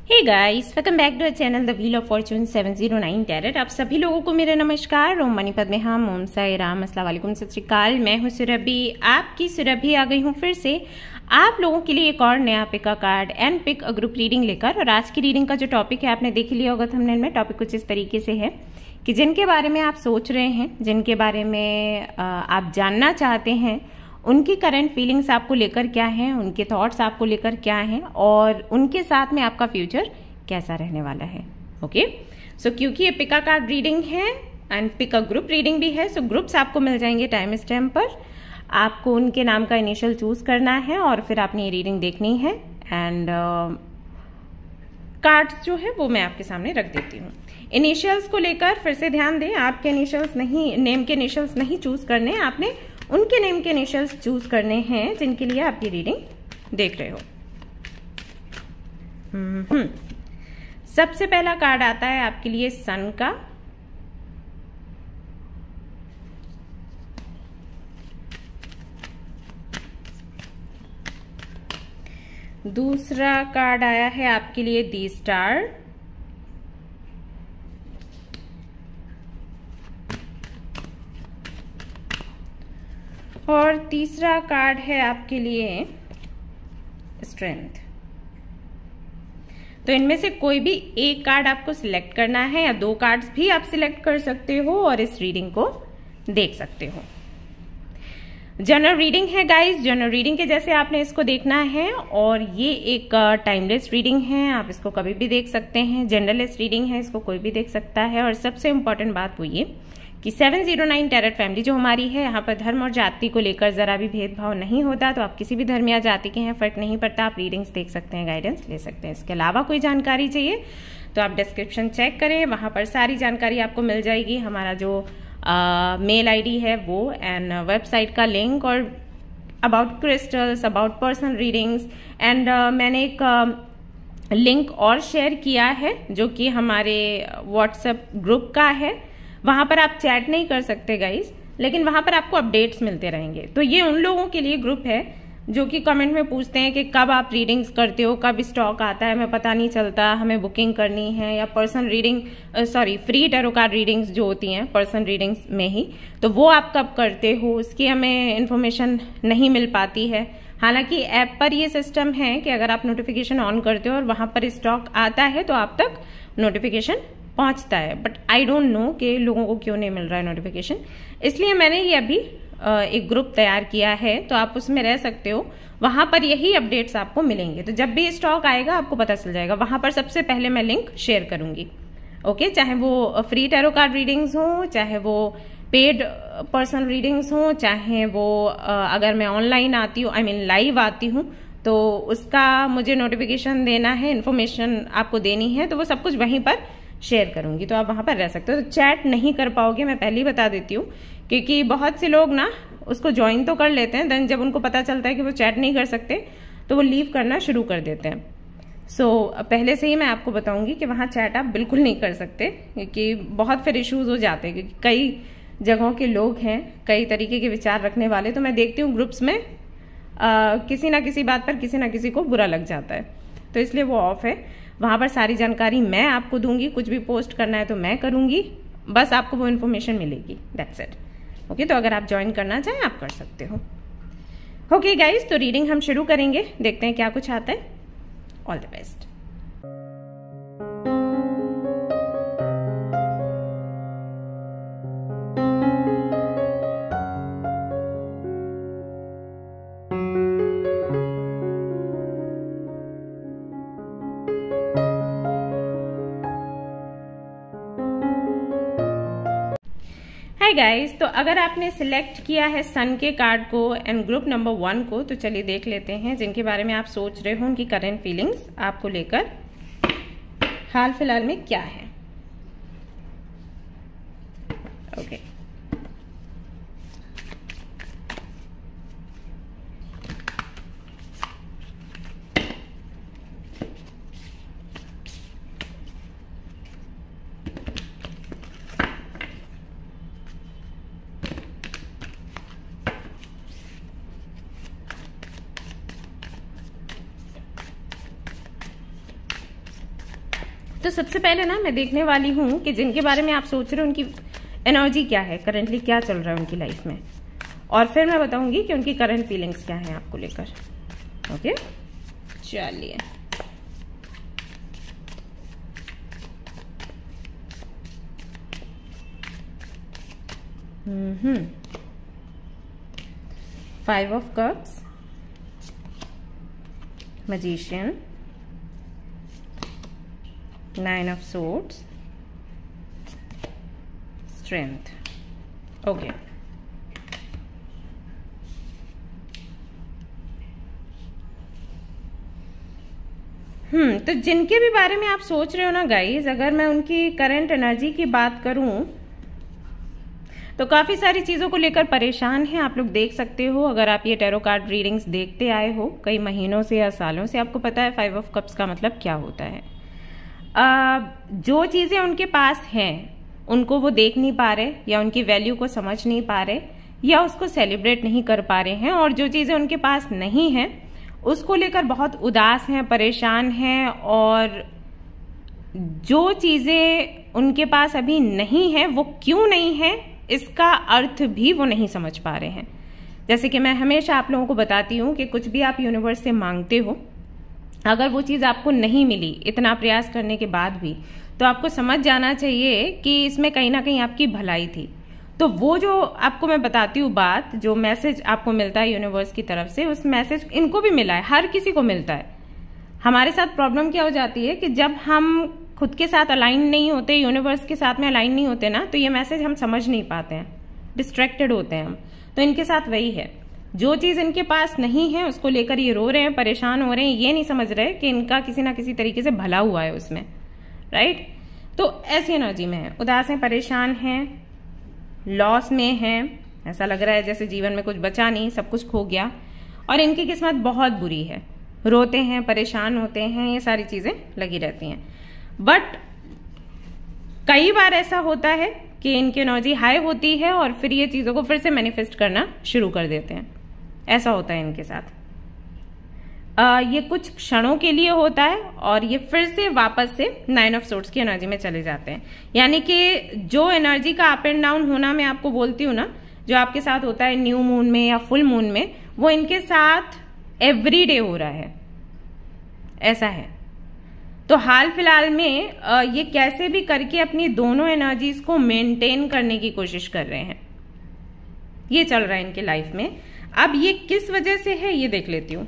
Hey guys, welcome back to our channel the wheel of fortune 709 tarot. आप सभी लोगों को मेरा नमस्कार। ओम मणि पद्मे हम, ओम साई राम, अस्सलाम वालेकुम, सत श्री अकाल। मैं हूँ सुरभि, आपकी सुरभि आ गई हूँ फिर से आप लोगों के लिए एक और नया pick a card and pick a group reading लेकर। और आज की रीडिंग का जो टॉपिक है आपने देख लिया होगा थंबनेल में। टॉपिक कुछ इस तरीके से है कि जिनके बारे में आप सोच रहे हैं, जिनके बारे में आप जानना चाहते हैं, उनकी करंट फीलिंग्स आपको लेकर क्या हैं, उनके थॉट्स आपको लेकर क्या हैं और उनके साथ में आपका फ्यूचर कैसा रहने वाला है। ओके, सो क्योंकि ये पिक अ कार्ड रीडिंग है and pick a group reading भी है, सो ग्रुप्स आपको मिल जाएंगे टाइम स्टैम्प पर। आपको उनके नाम का इनिशियल चूज करना है और फिर आपने ये रीडिंग देखनी है। एंड कार्ड्स जो है वो मैं आपके सामने रख देती हूँ। इनिशियल्स को लेकर फिर से ध्यान दें, आपके इनिशियल्स नहीं, नेम के इनिशियल्स नहीं चूज करने, आपने उनके नेम के इनिशियल्स चूज करने हैं जिनके लिए आप ये रीडिंग देख रहे हो। सबसे पहला कार्ड आता है आपके लिए सन का। दूसरा कार्ड आया है आपके लिए दी स्टार। और तीसरा कार्ड है आपके लिए स्ट्रेंथ। तो इनमें से कोई भी एक कार्ड आपको सिलेक्ट करना है या दो कार्ड्स भी आप सिलेक्ट कर सकते हो और इस रीडिंग को देख सकते हो। जनरल रीडिंग है गाइस, जनरल रीडिंग के जैसे आपने इसको देखना है और ये एक टाइमलेस रीडिंग है, आप इसको कभी भी देख सकते हैं। जनरलेस रीडिंग है, इसको कोई भी देख सकता है। और सबसे इंपॉर्टेंट बात वो ये कि 709 टैरेट फैमिली जो हमारी है, यहाँ पर धर्म और जाति को लेकर जरा भी भेदभाव नहीं होता। तो आप किसी भी धर्म या जाति के हैं, फर्क नहीं पड़ता, आप रीडिंग्स देख सकते हैं, गाइडेंस ले सकते हैं। इसके अलावा कोई जानकारी चाहिए तो आप डिस्क्रिप्शन चेक करें, वहां पर सारी जानकारी आपको मिल जाएगी। हमारा जो मेल आईडी है वो एंड वेबसाइट का लिंक और about crystals, about personal readings and मैंने एक लिंक और शेयर किया है जो कि हमारे व्हाट्सएप ग्रुप का है। वहां पर आप चैट नहीं कर सकते गाइस, लेकिन वहां पर आपको अपडेट्स मिलते रहेंगे। तो ये उन लोगों के लिए ग्रुप है जो कि कमेंट में पूछते हैं कि कब आप रीडिंग्स करते हो, कब स्टॉक आता है, हमें पता नहीं चलता, हमें बुकिंग करनी है, या personal reading free tarot card readings जो होती हैं पर्सनल रीडिंग्स में ही, तो वो आप कब करते हो उसकी हमें इन्फॉर्मेशन नहीं मिल पाती है। हालांकि ऐप पर ये सिस्टम है कि अगर आप नोटिफिकेशन ऑन करते हो और वहां पर स्टॉक आता है तो आप तक नोटिफिकेशन पहुंचता है, बट आई डोंट नो कि लोगों को क्यों नहीं मिल रहा है नोटिफिकेशन। इसलिए मैंने ये अभी एक ग्रुप तैयार किया है, तो आप उसमें रह सकते हो, वहां पर यही अपडेट्स आपको मिलेंगे। तो जब भी स्टॉक आएगा आपको पता चल जाएगा, वहां पर सबसे पहले मैं लिंक शेयर करूंगी। ओके, चाहे वो फ्री टैरो कार्ड रीडिंग्स हो, चाहे वो पेड पर्सनल रीडिंग्स हो, चाहे वो अगर मैं ऑनलाइन आती हूँ, आई मीन लाइव आती हूँ, तो उसका मुझे नोटिफिकेशन देना है, इन्फॉर्मेशन आपको देनी है, तो वो सब कुछ वहीं पर शेयर करूंगी, तो आप वहां पर रह सकते हो। तो चैट नहीं कर पाओगे, मैं पहले ही बता देती हूँ, क्योंकि बहुत से लोग ना उसको ज्वाइन तो कर लेते हैं, देन जब उनको पता चलता है कि वो चैट नहीं कर सकते तो वो लीव करना शुरू कर देते हैं। सो पहले से ही मैं आपको बताऊंगी कि वहां चैट आप बिल्कुल नहीं कर सकते, क्योंकि बहुत फिर इश्यूज हो जाते हैं, क्योंकि कई जगहों के लोग हैं, कई तरीके के विचार रखने वाले। तो मैं देखती हूँ ग्रुप्स में किसी ना किसी बात पर किसी ना किसी को बुरा लग जाता है, तो इसलिए वो ऑफ है। वहां पर सारी जानकारी मैं आपको दूंगी, कुछ भी पोस्ट करना है तो मैं करूंगी, बस आपको वो इन्फॉर्मेशन मिलेगी, दैट्स इट। ओके, तो अगर आप ज्वाइन करना चाहें आप कर सकते हो। ओके गाइस, तो रीडिंग हम शुरू करेंगे, देखते हैं क्या कुछ आता है। All the best. Hi guys, तो अगर आपने सिलेक्ट किया है सन के कार्ड को एंड ग्रुप नंबर 1 को, तो चलिए देख लेते हैं जिनके बारे में आप सोच रहे हो, उनकी करंट फीलिंग्स आपको लेकर हाल फिलहाल में क्या है। ओके, तो सबसे पहले ना मैं देखने वाली हूँ कि जिनके बारे में आप सोच रहे हो उनकी एनर्जी क्या है, करंटली क्या चल रहा है उनकी लाइफ में, और फिर मैं बताऊंगी कि उनकी करंट फीलिंग्स क्या है आपको लेकर। ओके, चलिए। Five of cups, magician, nine of swords, strength. Okay, तो जिनके भी बारे में आप सोच रहे हो ना गाइज, अगर मैं उनकी करंट एनर्जी की बात करूं तो काफी सारी चीजों को लेकर परेशान हैं। आप लोग देख सकते हो, अगर आप ये टैरो कार्ड रीडिंग्स देखते आए हो कई महीनों से या सालों से, आपको पता है 5 ऑफ कप्स का मतलब क्या होता है। जो चीजें उनके पास हैं उनको वो देख नहीं पा रहे, या उनकी वैल्यू को समझ नहीं पा रहे, या उसको सेलिब्रेट नहीं कर पा रहे हैं, और जो चीजें उनके पास नहीं है उसको लेकर बहुत उदास हैं, परेशान हैं, और जो चीजें उनके पास अभी नहीं है वो क्यों नहीं है इसका अर्थ भी वो नहीं समझ पा रहे हैं। जैसे कि मैं हमेशा आप लोगों को बताती हूँ कि कुछ भी आप यूनिवर्स से मांगते हो, अगर वो चीज आपको नहीं मिली इतना प्रयास करने के बाद भी, तो आपको समझ जाना चाहिए कि इसमें कहीं ना कहीं आपकी भलाई थी। तो वो जो आपको मैं बताती हूँ बात, जो मैसेज आपको मिलता है यूनिवर्स की तरफ से, उस मैसेज इनको भी मिला है, हर किसी को मिलता है। हमारे साथ प्रॉब्लम क्या हो जाती है कि जब हम खुद के साथ अलाइन नहीं होते, यूनिवर्स के साथ में अलाइन नहीं होते ना, तो ये मैसेज हम समझ नहीं पाते हैं, डिस्ट्रैक्टेड होते हैं हम। तो इनके साथ वही है, जो चीज इनके पास नहीं है उसको लेकर ये रो रहे हैं, परेशान हो रहे हैं, ये नहीं समझ रहे कि इनका किसी ना किसी तरीके से भला हुआ है उसमें, राइट। तो ऐसी एनर्जी में है, उदास हैं, परेशान हैं, लॉस में हैं, ऐसा लग रहा है जैसे जीवन में कुछ बचा नहीं, सब कुछ खो गया, और इनकी किस्मत बहुत बुरी है, रोते हैं, परेशान होते हैं, ये सारी चीजें लगी रहती हैं। बट कई बार ऐसा होता है कि इनकी एनर्जी हाई होती है और फिर ये चीजों को फिर से मैनिफेस्ट करना शुरू कर देते हैं, ऐसा होता है इनके साथ। ये कुछ क्षणों के लिए होता है और ये फिर से वापस से 9 ऑफ सोर्ड्स की एनर्जी में चले जाते हैं। यानी कि जो एनर्जी का अप एंड डाउन होना मैं आपको बोलती हूँ ना, जो आपके साथ होता है न्यू मून में या फुल मून में, वो इनके साथ एवरी डे हो रहा है, ऐसा है। तो हाल फिलहाल में ये कैसे भी करके अपनी दोनों एनर्जीज को मेंटेन करने की कोशिश कर रहे हैं, ये चल रहा है इनके लाइफ में। अब ये किस वजह से है ये देख लेती हूँ।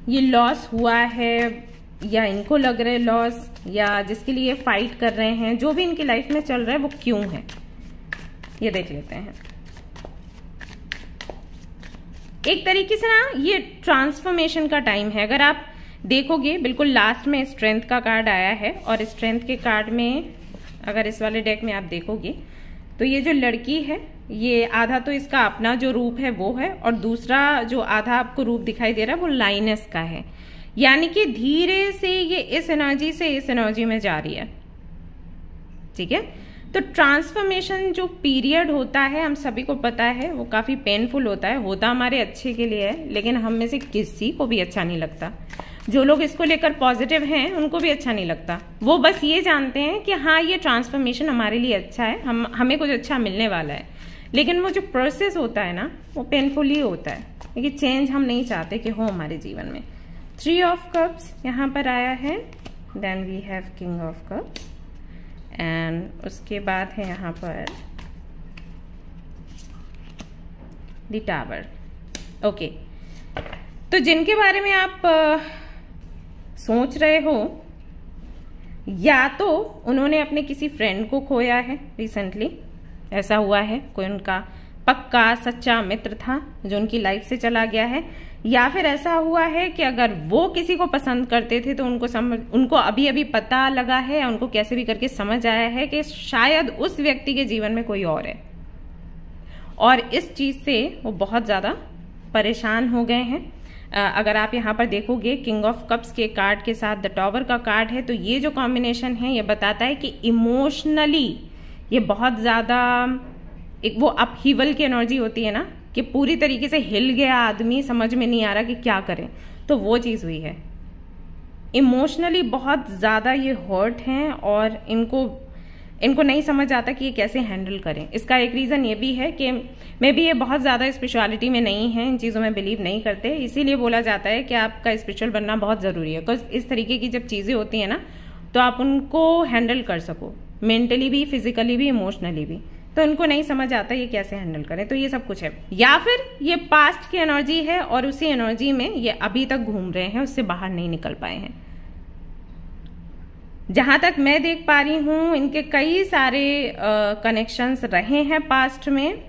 ये लॉस हुआ है, या इनको लग रहा है लॉस, या जिसके लिए फाइट कर रहे हैं, जो भी इनकी लाइफ में चल रहा है वो क्यों है, ये देख लेते हैं। एक तरीके से ना ये ट्रांसफॉर्मेशन का टाइम है। अगर आप देखोगे बिल्कुल लास्ट में स्ट्रेंथ का कार्ड आया है, और स्ट्रेंथ के कार्ड में अगर इस वाले डेक में आप देखोगे तो ये जो लड़की है, ये आधा तो इसका अपना जो रूप है वो है, और दूसरा जो आधा आपको रूप दिखाई दे रहा है वो लाइनस का है। यानी कि धीरे से ये इस एनर्जी से इस एनर्जी में जा रही है, ठीक है। तो ट्रांसफॉर्मेशन जो पीरियड होता है, हम सभी को पता है वो काफी पेनफुल होता है, होता हमारे अच्छे के लिए है, लेकिन हम में से किसी को भी अच्छा नहीं लगता। जो लोग इसको लेकर पॉजिटिव हैं उनको भी अच्छा नहीं लगता, वो बस ये जानते हैं कि हाँ ये ट्रांसफॉर्मेशन हमारे लिए अच्छा है, हमें कुछ अच्छा मिलने वाला है। लेकिन वो जो प्रोसेस होता है ना, वो पेनफुल ही होता है, क्योंकि चेंज हम नहीं चाहते कि हो हमारे जीवन में। 3 ऑफ कप्स यहाँ पर आया है, then we have king of cups, and उसके बाद है यहाँ पर द टावर। ओके, तो जिनके बारे में आप सोच रहे हो, या तो उन्होंने अपने किसी फ्रेंड को खोया है रिसेंटली, ऐसा हुआ है, कोई उनका पक्का सच्चा मित्र था जो उनकी लाइफ से चला गया है, या फिर ऐसा हुआ है कि अगर वो किसी को पसंद करते थे तो उनको अभी अभी पता लगा है, या उनको कैसे भी करके समझ आया है कि शायद उस व्यक्ति के जीवन में कोई और है, और इस चीज से वो बहुत ज्यादा परेशान हो गए हैं। अगर आप यहाँ पर देखोगे किंग ऑफ कप्स के कार्ड के साथ द टावर का कार्ड है, तो ये जो कॉम्बिनेशन है ये बताता है कि इमोशनली ये बहुत ज्यादा एक वो अपहीवल की एनर्जी होती है ना, कि पूरी तरीके से हिल गया आदमी, समझ में नहीं आ रहा कि क्या करें, तो वो चीज हुई है। इमोशनली बहुत ज़्यादा ये हर्ट हैं और इनको नहीं समझ आता कि ये कैसे हैंडल करें। इसका एक रीज़न ये भी है कि मे बी ये बहुत ज़्यादा स्पिरिचुअलिटी में नहीं है, इन चीज़ों में बिलीव नहीं करते, इसीलिए बोला जाता है कि आपका स्पिरिचुअल बनना बहुत ज़रूरी है। बिकॉज इस तरीके की जब चीज़ें होती हैं ना, तो आप उनको हैंडल कर सको, मेंटली भी, फिजिकली भी, इमोशनली भी। तो इनको नहीं समझ आता ये कैसे हैंडल करें। तो ये सब कुछ है, या फिर ये पास्ट की एनर्जी है और उसी एनर्जी में ये अभी तक घूम रहे हैं, उससे बाहर नहीं निकल पाए हैं। जहां तक मैं देख पा रही हूं, इनके कई सारे कनेक्शंस रहे हैं पास्ट में,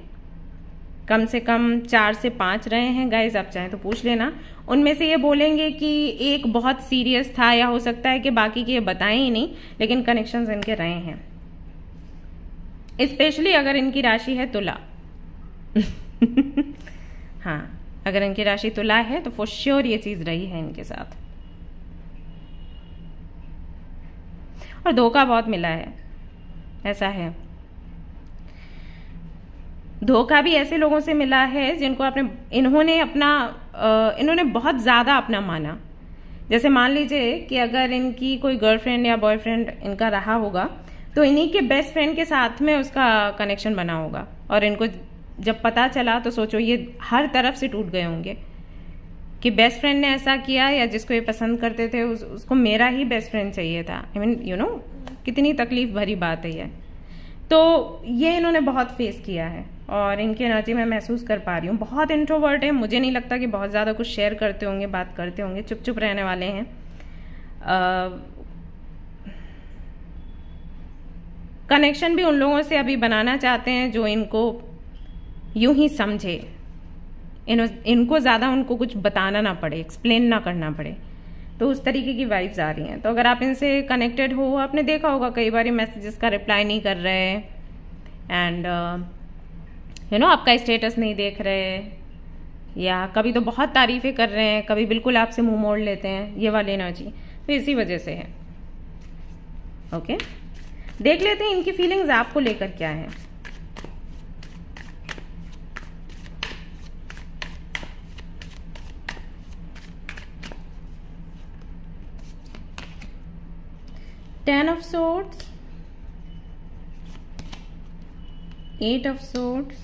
कम से कम 4 से 5 रहे हैं गाइज, आप चाहें तो पूछ लेना। उनमें से ये बोलेंगे कि एक बहुत सीरियस था, या हो सकता है कि बाकी के ये बताएं ही नहीं, लेकिन कनेक्शंस इनके रहे हैं। स्पेशली अगर इनकी राशि है तुला हाँ, अगर इनकी राशि तुला है तो फॉर श्योर ये चीज रही है इनके साथ। और धोखा बहुत मिला है, ऐसा है। धोखा भी ऐसे लोगों से मिला है जिनको इन्होंने बहुत ज्यादा अपना माना। जैसे मान लीजिए कि अगर इनकी कोई गर्लफ्रेंड या बॉयफ्रेंड इनका रहा होगा, तो इन्हीं के बेस्ट फ्रेंड के साथ में उसका कनेक्शन बना होगा, और इनको जब पता चला तो सोचो ये हर तरफ से टूट गए होंगे कि बेस्ट फ्रेंड ने ऐसा किया, या जिसको ये पसंद करते थे उसको मेरा ही बेस्ट फ्रेंड चाहिए था। आई मीन यू नो, कितनी तकलीफ भरी बात है ये। तो ये इन्होंने बहुत फेस किया है, और इनकी एनर्जी में महसूस कर पा रही हूँ। बहुत इंट्रोवर्ट है, मुझे नहीं लगता कि बहुत ज़्यादा कुछ शेयर करते होंगे, बात करते होंगे, चुप चुप रहने वाले हैं। कनेक्शन भी उन लोगों से अभी बनाना चाहते हैं जो इनको यूं ही समझे, इनको ज़्यादा उनको कुछ बताना ना पड़े, एक्सप्लेन ना करना पड़े। तो उस तरीके की वाइब्स आ रही हैं। तो अगर आप इनसे कनेक्टेड हो, आपने देखा होगा कई बार मैसेजेस का रिप्लाई नहीं कर रहे, एंड यू नो आपका स्टेटस नहीं देख रहे, या कभी तो बहुत तारीफें कर रहे हैं, कभी बिल्कुल आपसे मुंह मोड़ लेते हैं, ये वाली एनर्जी तो इसी वजह से है। ओके, देख लेते हैं इनकी फीलिंग्स आपको लेकर क्या है। Ten of Swords, 8 of Swords,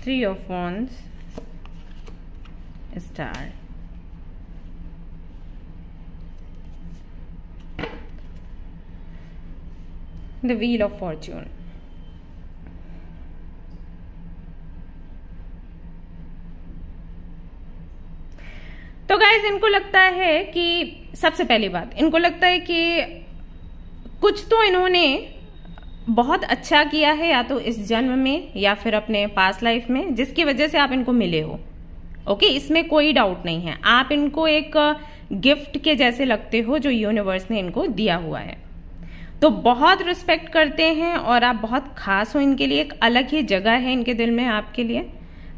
3 of Wands, Star, the Wheel of Fortune। तो गाइज इनको लगता है कि सबसे पहली बात, इनको लगता है कि कुछ तो इन्होंने बहुत अच्छा किया है, या तो इस जन्म में या फिर अपने पास्ट लाइफ में, जिसकी वजह से आप इनको मिले हो। ओके, इसमें कोई डाउट नहीं है। आप इनको एक गिफ्ट के जैसे लगते हो जो यूनिवर्स ने इनको दिया हुआ है। तो बहुत रिस्पेक्ट करते हैं और आप बहुत खास हो इनके लिए, एक अलग ही जगह है इनके दिल में आपके लिए।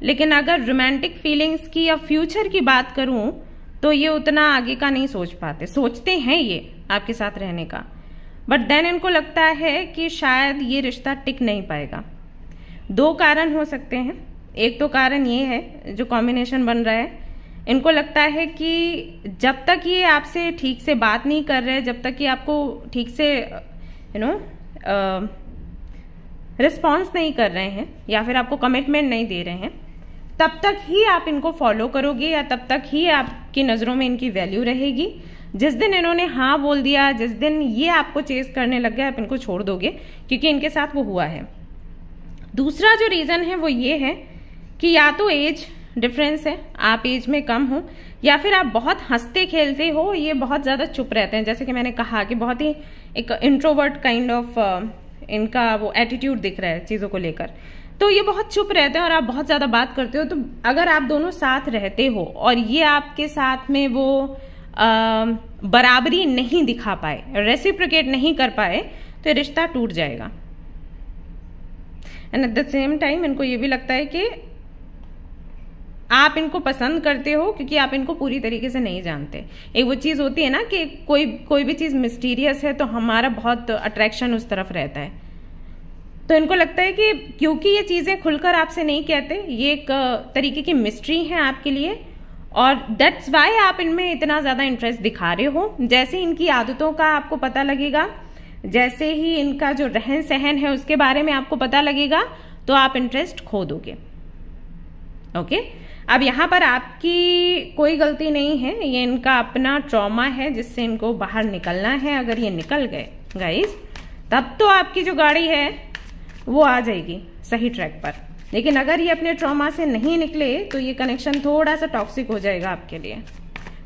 लेकिन अगर रोमांटिक फीलिंग्स की या फ्यूचर की बात करूं तो ये उतना आगे का नहीं सोच पाते। सोचते हैं ये आपके साथ रहने का, बट देन इनको लगता है कि शायद ये रिश्ता टिक नहीं पाएगा। 2 कारण हो सकते हैं। एक तो कारण ये है जो कॉम्बिनेशन बन रहा है, इनको लगता है कि जब तक ये आपसे ठीक से बात नहीं कर रहे, जब तक ये आपको ठीक से रिस्पॉन्स नहीं कर रहे हैं, या फिर आपको कमिटमेंट नहीं दे रहे हैं, तब तक ही आप इनको फॉलो करोगे, या तब तक ही आपकी नजरों में इनकी वैल्यू रहेगी। जिस दिन इन्होंने हाँ बोल दिया, जिस दिन ये आपको चेस करने लग गए, आप इनको छोड़ दोगे, क्योंकि इनके साथ वो हुआ है। दूसरा जो रीजन है वो ये है कि या तो एज डिफरेंस है, आप एज में कम हो, या फिर आप बहुत हंसते खेलते हो, ये बहुत ज्यादा चुप रहते हैं। जैसे कि मैंने कहा कि बहुत ही एक इंट्रोवर्ट काइंड ऑफ इनका वो एटीट्यूड दिख रहा है चीजों को लेकर। तो ये बहुत चुप रहते हैं और आप बहुत ज्यादा बात करते हो। तो अगर आप दोनों साथ रहते हो और ये आपके साथ में वो बराबरी नहीं दिखा पाए, रेसिप्रोकेट नहीं कर पाए, तो रिश्ता टूट जाएगा। And at the same time इनको ये भी लगता है कि आप इनको पसंद करते हो क्योंकि आप इनको पूरी तरीके से नहीं जानते। एक वो चीज होती है ना कि कोई भी चीज मिस्टीरियस है तो हमारा बहुत अट्रैक्शन उस तरफ रहता है। तो इनको लगता है कि क्योंकि ये चीजें खुलकर आपसे नहीं कहते, ये एक तरीके की मिस्ट्री है आपके लिए, और दैट्स वाई आप इनमें इतना ज्यादा इंटरेस्ट दिखा रहे हो। जैसे इनकी आदतों का आपको पता लगेगा, जैसे ही इनका जो रहन सहन है उसके बारे में आपको पता लगेगा, तो आप इंटरेस्ट खो दोगे। ओके, अब यहाँ पर आपकी कोई गलती नहीं है, ये इनका अपना ट्रॉमा है जिससे इनको बाहर निकलना है। अगर ये निकल गए गाइस, तब तो आपकी जो गाड़ी है वो आ जाएगी सही ट्रैक पर। लेकिन अगर ये अपने ट्रॉमा से नहीं निकले तो ये कनेक्शन थोड़ा सा टॉक्सिक हो जाएगा आपके लिए।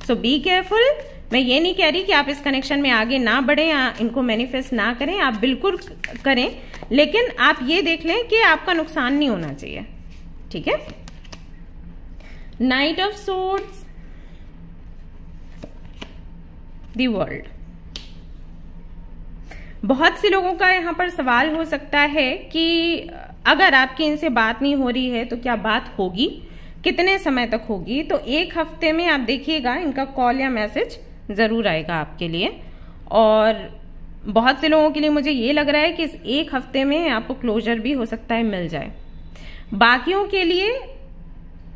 सो बी केयरफुल। मैं ये नहीं कह रही कि आप इस कनेक्शन में आगे ना बढ़े या इनको मैनिफेस्ट ना करें, आप बिल्कुल करें, लेकिन आप ये देख लें कि आपका नुकसान नहीं होना चाहिए। ठीक है। Night of swords, the world. बहुत से लोगों का यहाँ पर सवाल हो सकता है कि अगर आपकी इनसे बात नहीं हो रही है तो क्या बात होगी, कितने समय तक होगी। तो 1 हफ्ते में आप देखिएगा इनका कॉल या मैसेज जरूर आएगा आपके लिए। और बहुत से लोगों के लिए मुझे ये लग रहा है कि इस 1 हफ्ते में आपको क्लोजर भी हो सकता है मिल जाए। बाकियों के लिए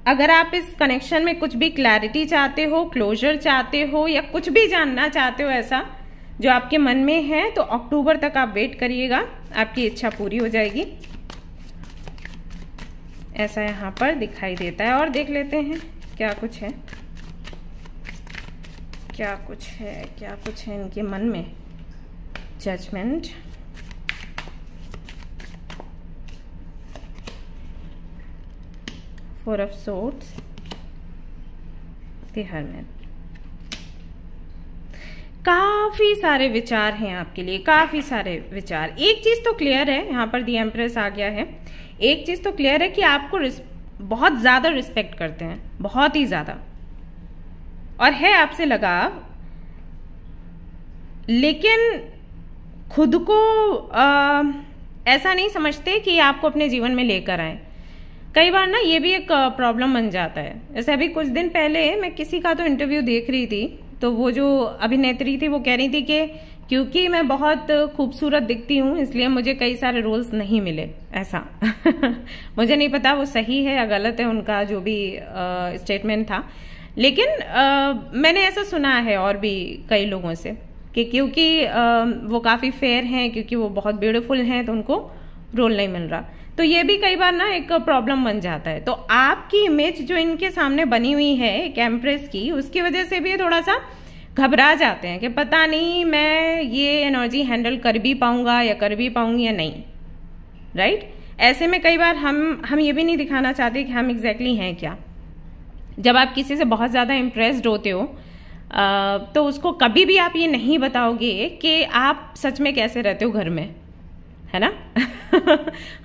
अगर आप इस कनेक्शन में कुछ भी क्लैरिटी चाहते हो, क्लोजर चाहते हो, या कुछ भी जानना चाहते हो ऐसा जो आपके मन में है, तो अक्टूबर तक आप वेट करिएगा, आपकी इच्छा पूरी हो जाएगी। ऐसा यहाँ पर दिखाई देता है। और देख लेते हैं क्या कुछ है, क्या कुछ है, क्या कुछ है इनके मन में। Judgement, four of swords, the hermit. काफी सारे विचार हैं आपके लिए, काफी सारे विचार। एक चीज तो क्लियर है, यहाँ पर दी एम्प्रेस आ गया है। एक चीज तो क्लियर है कि आपको बहुत ज्यादा रिस्पेक्ट करते हैं, बहुत ही ज्यादा, और है आपसे लगाव, लेकिन खुद को ऐसा नहीं समझते कि आपको अपने जीवन में लेकर आए। कई बार ना ये भी एक प्रॉब्लम बन जाता है। जैसे अभी कुछ दिन पहले मैं किसी का तो इंटरव्यू देख रही थी, तो वो जो अभिनेत्री थी वो कह रही थी कि क्योंकि मैं बहुत खूबसूरत दिखती हूँ इसलिए मुझे कई सारे रोल्स नहीं मिले, ऐसा। मुझे नहीं पता वो सही है या गलत है उनका जो भी स्टेटमेंट था, लेकिन मैंने ऐसा सुना है और भी कई लोगों से कि क्योंकि वो काफ़ी फेयर हैं, क्योंकि वो बहुत ब्यूटीफुल हैं, तो उनको रोल नहीं मिल रहा। तो ये भी कई बार ना एक प्रॉब्लम बन जाता है। तो आपकी इमेज जो इनके सामने बनी हुई है एक एम्प्रेस की, उसकी वजह से भी थोड़ा सा घबरा जाते हैं कि पता नहीं मैं ये एनर्जी हैंडल कर भी पाऊंगा या कर भी पाऊंगी या नहीं, राइट। ऐसे में कई बार हम ये भी नहीं दिखाना चाहते कि हम एग्जैक्टली हैं क्या। जब आप किसी से बहुत ज़्यादा इम्प्रेस्ड होते हो तो उसको कभी भी आप ये नहीं बताओगे कि आप सच में कैसे रहते हो घर में, है ना।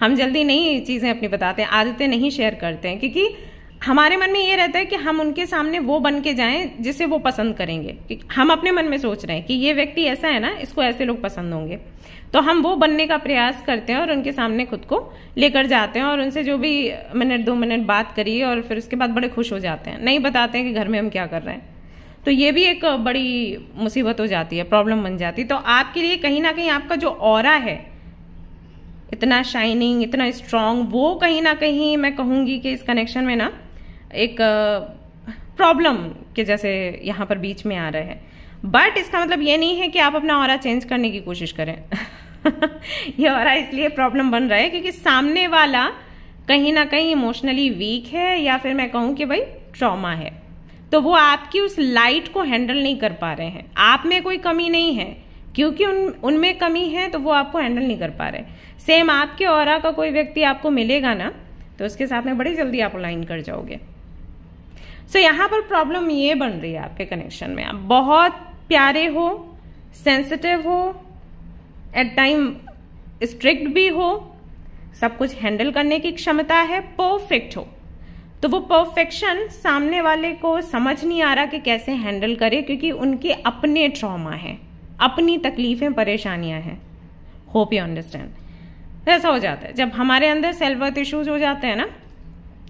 हम जल्दी नहीं चीज़ें अपनी बताते हैं, आदतें नहीं शेयर करते हैं, क्योंकि हमारे मन में ये रहता है कि हम उनके सामने वो बन के जाएं जिसे वो पसंद करेंगे। हम अपने मन में सोच रहे हैं कि ये व्यक्ति ऐसा है ना, इसको ऐसे लोग पसंद होंगे, तो हम वो बनने का प्रयास करते हैं और उनके सामने खुद को लेकर जाते हैं और उनसे जो भी मिनट 2 मिनट बात करिए और फिर उसके बाद बड़े खुश हो जाते हैं, नहीं बताते हैं कि घर में हम क्या कर रहे हैं। तो ये भी एक बड़ी मुसीबत हो जाती है, प्रॉब्लम बन जाती है। तो आपके लिए कहीं ना कहीं आपका जो ऑरा है इतना शाइनिंग, इतना स्ट्रांग, वो कहीं ना कहीं मैं कहूंगी कि इस कनेक्शन में ना एक प्रॉब्लम के जैसे यहाँ पर बीच में आ रहे हैं। बट इसका मतलब ये नहीं है कि आप अपना ऑरा चेंज करने की कोशिश करें। ये ऑरा इसलिए प्रॉब्लम बन रहा है क्योंकि सामने वाला कहीं ना कहीं इमोशनली वीक है, या फिर मैं कहूँ कि भाई ट्रॉमा है, तो वो आपकी उस लाइट को हैंडल नहीं कर पा रहे हैं। आप में कोई कमी नहीं है, क्योंकि उनमें कमी है तो वो आपको हैंडल नहीं कर पा रहे। सेम आपके ऑरा का कोई व्यक्ति आपको मिलेगा ना, तो उसके साथ में बड़ी जल्दी आप अलाइन कर जाओगे। सो यहाँ पर प्रॉब्लम ये बन रही है आपके कनेक्शन में, आप बहुत प्यारे हो, सेंसिटिव हो, एट टाइम स्ट्रिक्ट भी हो, सब कुछ हैंडल करने की क्षमता है, परफेक्ट हो, तो वो परफेक्शन सामने वाले को समझ नहीं आ रहा कि कैसे हैंडल करे, क्योंकि उनके अपने ट्रॉमा है, अपनी तकलीफें, परेशानियां हैं। Hope you understand. ऐसा हो जाता है जब हमारे अंदर सेल्फ वर्थ इश्यूज हो जाते हैं ना,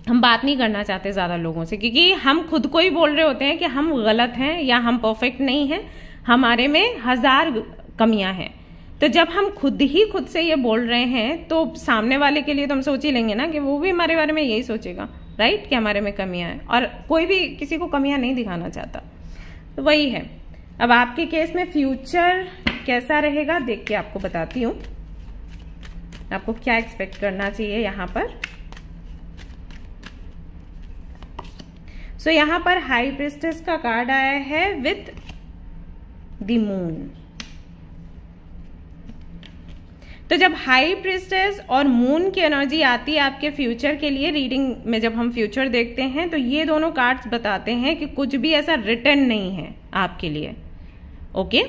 हम बात नहीं करना चाहते ज्यादा लोगों से, क्योंकि हम खुद को ही बोल रहे होते हैं कि हम गलत हैं या हम परफेक्ट नहीं हैं, हमारे में 1000 कमियां हैं। तो जब हम खुद ही खुद से ये बोल रहे हैं तो सामने वाले के लिए तो हम सोच ही लेंगे ना कि वो भी हमारे बारे में यही सोचेगा, राइट, कि हमारे में कमियां हैं, और कोई भी किसी को कमियां नहीं दिखाना चाहता, तो वही है। अब आपके केस में फ्यूचर कैसा रहेगा देख के आपको बताती हूँ, आपको क्या एक्सपेक्ट करना चाहिए यहाँ पर। सो यहाँ पर हाई प्रिस्टेस का कार्ड आया है विथ द मून। तो जब हाई प्रिस्टेस और मून की एनर्जी आती है आपके फ्यूचर के लिए, रीडिंग में जब हम फ्यूचर देखते हैं तो ये दोनों कार्ड्स बताते हैं कि कुछ भी ऐसा रिटर्न नहीं है आपके लिए, ओके,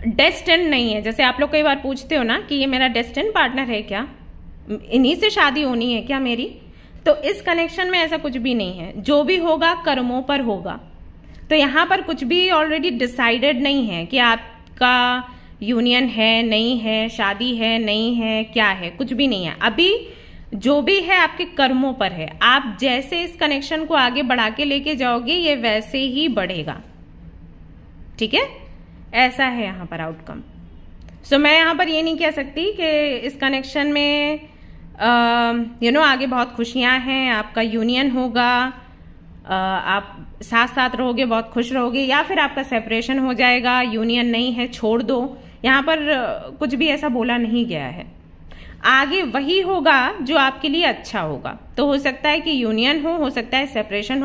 डेस्टिन नहीं है। जैसे आप लोग कई बार पूछते हो ना कि ये मेरा डेस्टिन पार्टनर है क्या, इन्हीं से शादी होनी है क्या मेरी, तो इस कनेक्शन में ऐसा कुछ भी नहीं है। जो भी होगा कर्मों पर होगा। तो यहाँ पर कुछ भी ऑलरेडी डिसाइडेड नहीं है कि आपका यूनियन है नहीं है, शादी है नहीं है, क्या है, कुछ भी नहीं है। अभी जो भी है आपके कर्मों पर है। आप जैसे इस कनेक्शन को आगे बढ़ा के लेके जाओगे ये वैसे ही बढ़ेगा, ठीक है, ऐसा है यहाँ पर आउटकम। सो मैं यहाँ पर ये नहीं कह सकती कि इस कनेक्शन में आगे बहुत खुशियां हैं, आपका यूनियन होगा, आप साथ साथ रहोगे, बहुत खुश रहोगे, या फिर आपका सेपरेशन हो जाएगा, यूनियन नहीं है छोड़ दो। यहाँ पर कुछ भी ऐसा बोला नहीं गया है। आगे वही होगा जो आपके लिए अच्छा होगा। तो हो सकता है कि यूनियन हो सकता है सेपरेशन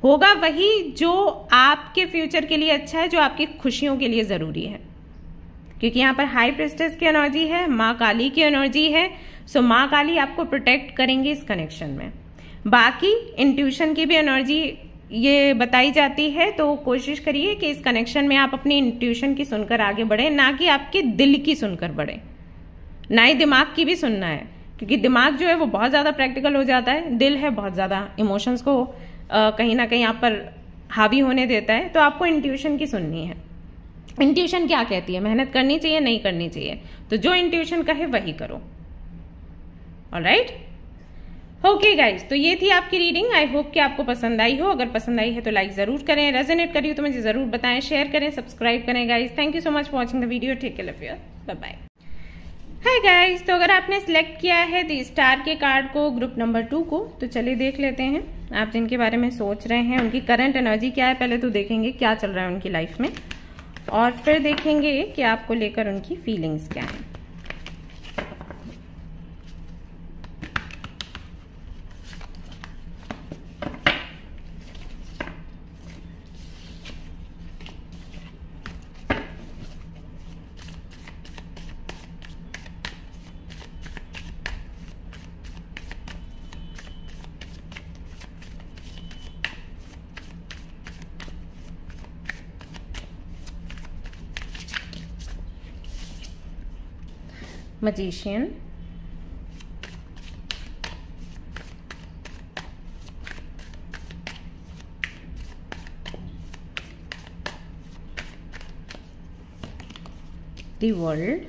होगा वही जो आपके फ्यूचर के लिए अच्छा है, जो आपकी खुशियों के लिए जरूरी है। क्योंकि यहाँ पर हाई प्रिस्टेस की एनर्जी है, माँ काली की एनर्जी है। सो माँ काली आपको प्रोटेक्ट करेंगे इस कनेक्शन में। बाकी इंट्यूशन की भी एनर्जी ये बताई जाती है, तो कोशिश करिए कि इस कनेक्शन में आप अपनी इंट्यूशन की सुनकर आगे बढ़े, ना कि आपके दिल की सुनकर बढ़े। ना ही दिमाग की भी सुनना है, क्योंकि दिमाग जो है वो बहुत ज्यादा प्रैक्टिकल हो जाता है, दिल है बहुत ज्यादा इमोशंस को कहीं ना कहीं आप पर हावी होने देता है। तो आपको इंट्यूशन की सुननी है। इंट्यूशन क्या कहती है, मेहनत करनी चाहिए नहीं करनी चाहिए, तो जो इंट्यूशन कहे वही करो। ऑलराइट, ओके गाइज, तो ये थी आपकी रीडिंग। आई होप कि आपको पसंद आई हो। अगर पसंद आई है तो लाइक जरूर करें, रेजोनेट करिए तो मुझे जरूर बताएं, शेयर करें, सब्सक्राइब करें guys. Thank you so much for watching the video. Take care, love you, bye bye. Hi guys, तो अगर आपने सिलेक्ट किया है द स्टार के कार्ड को, ग्रुप नंबर 2 को, तो चलिए देख लेते हैं आप जिनके बारे में सोच रहे हैं उनकी करंट एनर्जी क्या है। पहले तो देखेंगे क्या चल रहा है उनकी लाइफ में, और फिर देखेंगे कि आपको लेकर उनकी फीलिंग्स क्या है। Magician, the World,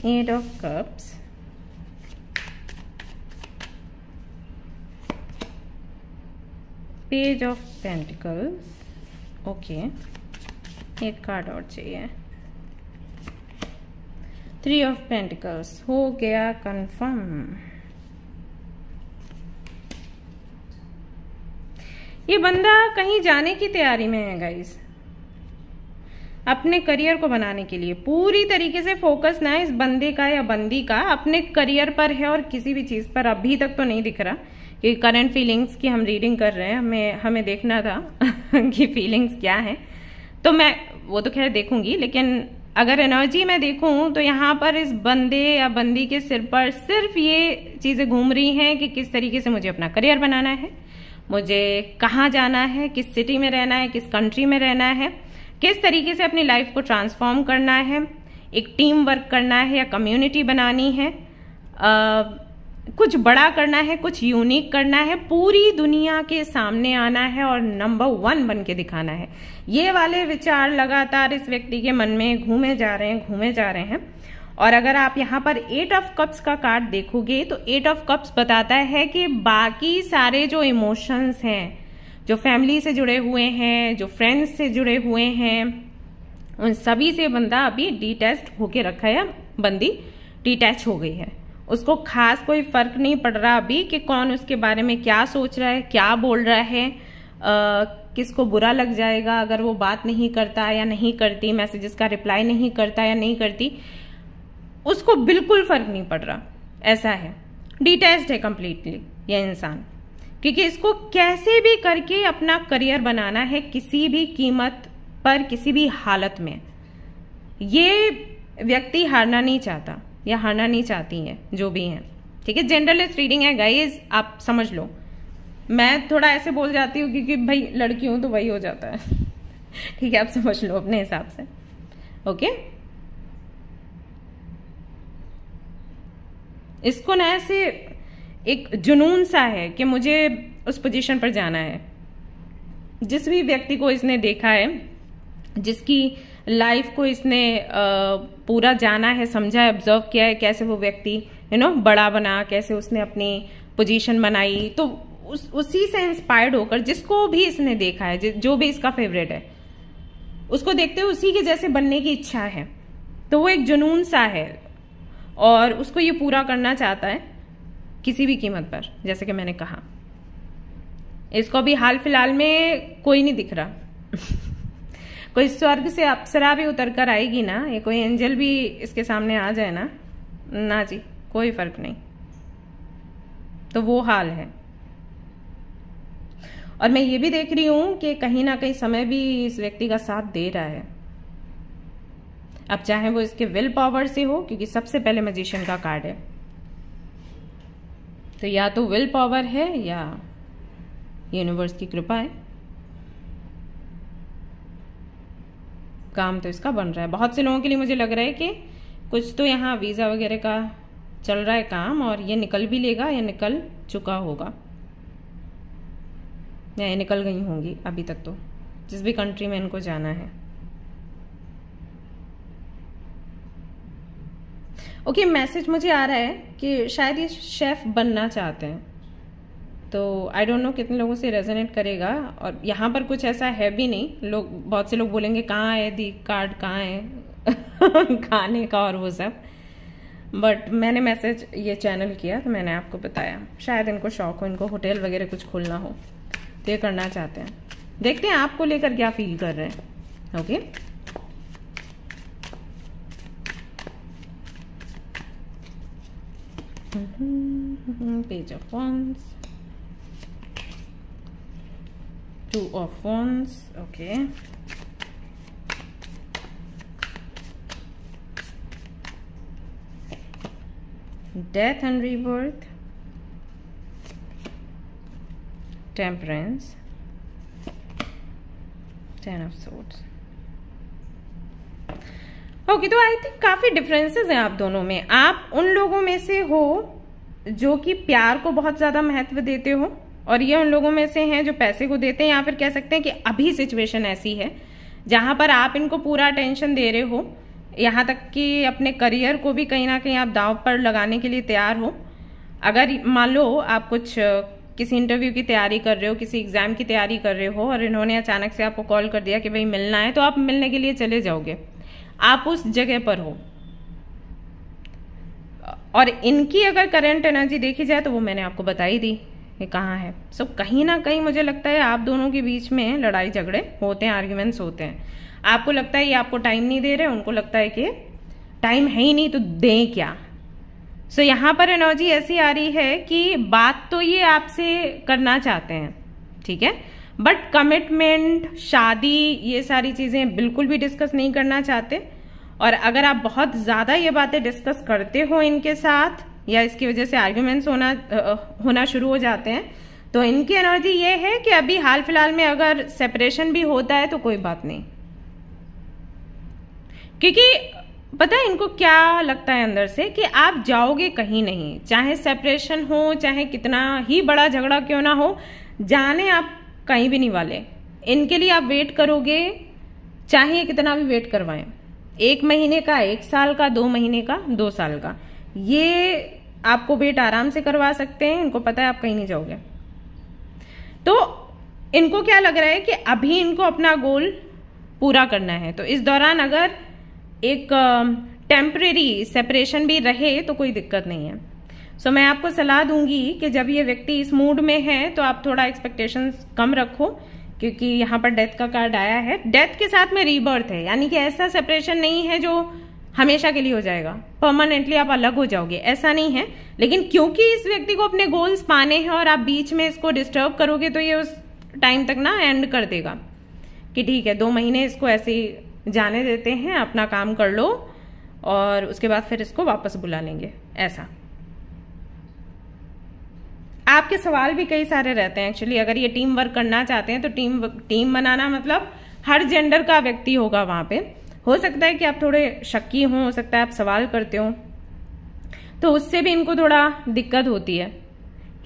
Eight of Cups, Page of Pentacles, okay, एक कार्ड और चाहिए, 3 of Pentacles, हो गया कंफर्म। ये बंदा कहीं जाने की तैयारी में है गाइस, अपने करियर को बनाने के लिए। पूरी तरीके से फोकस ना इस बंदे का या बंदी का अपने करियर पर है, और किसी भी चीज पर अभी तक तो नहीं दिख रहा। कि करंट फीलिंग्स की हम रीडिंग कर रहे हैं, हमें देखना था कि फीलिंग्स क्या है, तो मैं वो तो खैर देखूंगी, लेकिन अगर एनर्जी में देखूं तो यहाँ पर इस बंदे या बंदी के सिर पर सिर्फ ये चीजें घूम रही हैं कि किस तरीके से मुझे अपना करियर बनाना है, मुझे कहाँ जाना है, किस सिटी में रहना है, किस कंट्री में रहना है, किस तरीके से अपनी लाइफ को ट्रांसफॉर्म करना है, एक टीम वर्क करना है या कम्युनिटी बनानी है, कुछ बड़ा करना है, कुछ यूनिक करना है, पूरी दुनिया के सामने आना है और नंबर 1 बन के दिखाना है। ये वाले विचार लगातार इस व्यक्ति के मन में घूमे जा रहे हैं। और अगर आप यहाँ पर 8 ऑफ कप्स का कार्ड देखोगे तो 8 ऑफ कप्स बताता है कि बाकी सारे जो इमोशंस हैं, जो फैमिली से जुड़े हुए हैं, जो फ्रेंड्स से जुड़े हुए हैं, उन सभी से बंदा अभी डिटैच होके रखा है, बंदी डिटैच हो गई है। उसको खास कोई फर्क नहीं पड़ रहा अभी कि कौन उसके बारे में क्या सोच रहा है, क्या बोल रहा है, किसको बुरा लग जाएगा अगर वो बात नहीं करता या नहीं करती, मैसेजेस का रिप्लाई नहीं करता या नहीं करती, उसको बिल्कुल फर्क नहीं पड़ रहा। ऐसा है, डिटैच्ड है कंप्लीटली ये इंसान, क्योंकि इसको कैसे भी करके अपना करियर बनाना है, किसी भी कीमत पर, किसी भी हालत में। ये व्यक्ति हारना नहीं चाहता या हारना नहीं चाहती है, जो भी है। ठीक है, जनरलिस्ट रीडिंग है गाइस, आप समझ लो। मैं थोड़ा ऐसे बोल जाती हूँ क्योंकि भाई लड़की हूं तो वही हो जाता है। ठीक है, आप समझ लो अपने हिसाब से। ओके, इसको ना ऐसे एक जुनून सा है कि मुझे उस पोजीशन पर जाना है। जिस भी व्यक्ति को इसने देखा है, जिसकी लाइफ को इसने पूरा जाना है, समझा है, ऑब्जर्व किया है, कैसे वो व्यक्ति बड़ा बना, कैसे उसने अपनी पोजीशन बनाई, तो उसी से इंस्पायर्ड होकर जिसको भी इसने देखा है, जो भी इसका फेवरेट है, उसको देखते हुए उसी के जैसे बनने की इच्छा है। तो वो एक जुनून सा है और उसको ये पूरा करना चाहता है किसी भी कीमत पर। जैसे कि मैंने कहा, इसको अभी हाल फिलहाल में कोई नहीं दिख रहा। कोई स्वर्ग से अप्सरा भी उतर कर आएगी ना, या कोई एंजल भी इसके सामने आ जाए ना जी, कोई फर्क नहीं। तो वो हाल है। और मैं ये भी देख रही हूं कि कहीं ना कहीं समय भी इस व्यक्ति का साथ दे रहा है। अब चाहे वो इसके विल पावर से हो, क्योंकि सबसे पहले मैजिशियन का कार्ड है, तो या तो विल पावर है या यूनिवर्स की कृपा है। काम तो इसका बन रहा है। बहुत से लोगों के लिए मुझे लग रहा है कि कुछ तो यहाँ वीजा वगैरह का चल रहा है काम, और ये निकल भी लेगा या निकल चुका होगा, या ये निकल गई होंगी अभी तक, तो जिस भी कंट्री में इनको जाना है। ओके, मैसेज मुझे आ रहा है कि शायद ये शेफ बनना चाहते हैं, तो आई डोंट नो कितने लोगों से रेजोनेट करेगा। और यहाँ पर कुछ ऐसा है भी नहीं। बहुत से लोग बोलेंगे कहाँ है दी कार्ड, कहाँ है खाने का और वो सब, बट मैंने मैसेज ये चैनल किया तो मैंने आपको बताया। शायद इनको शौक हो, इनको होटल वगैरह कुछ खोलना हो, तो ये करना चाहते हैं। देखते हैं आपको लेकर क्या फील कर रहे हैं। Okay, page of wands, 2 of wands, okay, death and rebirth, temperance, 10 of swords। Okay, तो आई थिंक काफी डिफरेंसेस हैं आप दोनों में। आप उन लोगों में से हो जो कि प्यार को बहुत ज्यादा महत्व देते हो, और ये उन लोगों में से हैं जो पैसे को देते हैं, या फिर कह सकते हैं कि अभी सिचुएशन ऐसी है जहां पर आप इनको पूरा अटेंशन दे रहे हो, यहाँ तक कि अपने करियर को भी कहीं ना कहीं आप दांव पर लगाने के लिए तैयार हो। अगर मान लो आप किसी इंटरव्यू की तैयारी कर रहे हो, किसी एग्जाम की तैयारी कर रहे हो, और इन्होंने अचानक से आपको कॉल कर दिया कि भाई मिलना है, तो आप मिलने के लिए चले जाओगे। आप उस जगह पर हो। और इनकी अगर करंट एनर्जी देखी जाए तो वो मैंने आपको बताई दी ये कहाँ है। सो कहीं ना कहीं मुझे लगता है आप दोनों के बीच में लड़ाई झगड़े होते हैं, आर्ग्यूमेंट्स होते हैं। आपको लगता है ये आपको टाइम नहीं दे रहे, उनको लगता है कि टाइम है ही नहीं तो दें क्या। सो यहाँ पर एनर्जी ऐसी आ रही है कि बात तो ये आपसे करना चाहते हैं, ठीक है, बट कमिटमेंट, शादी, ये सारी चीजें बिल्कुल भी डिस्कस नहीं करना चाहते। और अगर आप बहुत ज्यादा ये बातें डिस्कस करते हो इनके साथ, या इसकी वजह से आर्ग्यूमेंट्स होना शुरू हो जाते हैं, तो इनकी एनर्जी ये है कि अभी हाल फिलहाल में अगर सेपरेशन भी होता है तो कोई बात नहीं, क्योंकि पता है इनको क्या लगता है अंदर से कि आप जाओगे कहीं नहीं। चाहे सेपरेशन हो, चाहे कितना ही बड़ा झगड़ा क्यों ना हो, जाने आप कहीं भी नहीं वाले। इनके लिए आप वेट करोगे, चाहे कितना भी वेट करवाएं, 1 महीने का, 1 साल का, 2 महीने का, 2 साल का, ये आपको वेट आराम से करवा सकते हैं। इनको पता है आप कहीं नहीं जाओगे। तो इनको क्या लग रहा है कि अभी इनको अपना गोल पूरा करना है, तो इस दौरान अगर एक टेम्परेरी सेपरेशन भी रहे तो कोई दिक्कत नहीं है। सो मैं आपको सलाह दूंगी कि जब ये व्यक्ति इस मूड में है तो आप थोड़ा एक्सपेक्टेशंस कम रखो, क्योंकि यहाँ पर डेथ का कार्ड आया है। डेथ के साथ में रीबर्थ है, यानी कि ऐसा सेपरेशन नहीं है जो हमेशा के लिए हो जाएगा, परमानेंटली आप अलग हो जाओगे, ऐसा नहीं है। लेकिन क्योंकि इस व्यक्ति को अपने गोल्स पाने हैं और आप बीच में इसको डिस्टर्ब करोगे तो ये उस टाइम तक ना एंड कर देगा कि ठीक है 2 महीने इसको ऐसे ही जाने देते हैं, अपना काम कर लो और उसके बाद फिर इसको वापस बुला लेंगे। ऐसा आपके सवाल भी कई सारे रहते हैं एक्चुअली। अगर ये टीम वर्क करना चाहते हैं तो टीम बनाना मतलब हर जेंडर का व्यक्ति होगा वहां पे। हो सकता है कि आप थोड़े शक्की हो सकता है आप सवाल करते हो, तो उससे भी इनको थोड़ा दिक्कत होती है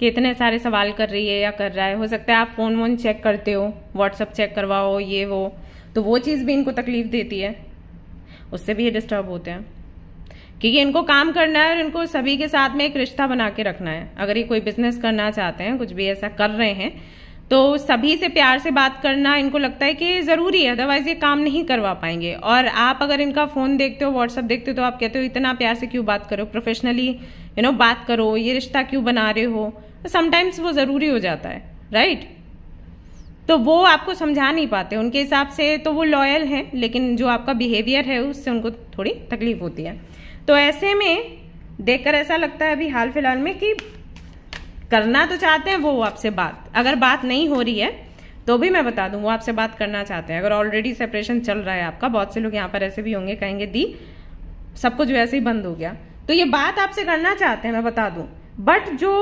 कि इतने सारे सवाल कर रही है या कर रहा है। हो सकता है आप फोन वोन चेक करते हो, व्हाट्सएप चेक करवाओ ये वो, तो वो चीज भी इनको तकलीफ देती है, उससे भी ये डिस्टर्ब होते हैं। क्योंकि इनको काम करना है और इनको सभी के साथ में एक रिश्ता बना के रखना है। अगर ये कोई बिजनेस करना चाहते हैं, कुछ भी ऐसा कर रहे हैं, तो सभी से प्यार से बात करना इनको लगता है कि जरूरी है, अदरवाइज ये काम नहीं करवा पाएंगे। और आप अगर इनका फोन देखते हो, व्हाट्सएप देखते हो, तो आप कहते हो इतना प्यार से क्यों बात करो, प्रोफेशनली बात करो, ये रिश्ता क्यों बना रहे हो। समटाइम्स वो जरूरी हो जाता है, राइट। तो वो आपको समझा नहीं पाते, उनके हिसाब से तो वो लॉयल हैं, लेकिन जो आपका बिहेवियर है उससे उनको थोड़ी तकलीफ होती है। तो ऐसे में देखकर ऐसा लगता है अभी हाल फिलहाल में कि करना तो चाहते हैं वो आपसे बात, अगर बात नहीं हो रही है तो भी मैं बता दूं वो आपसे बात करना चाहते हैं। अगर ऑलरेडी सेपरेशन चल रहा है आपका, बहुत से लोग यहाँ पर ऐसे भी होंगे, कहेंगे दी सब कुछ वैसे ही बंद हो गया, तो ये बात आपसे करना चाहते हैं, मैं बता दूं। बट जो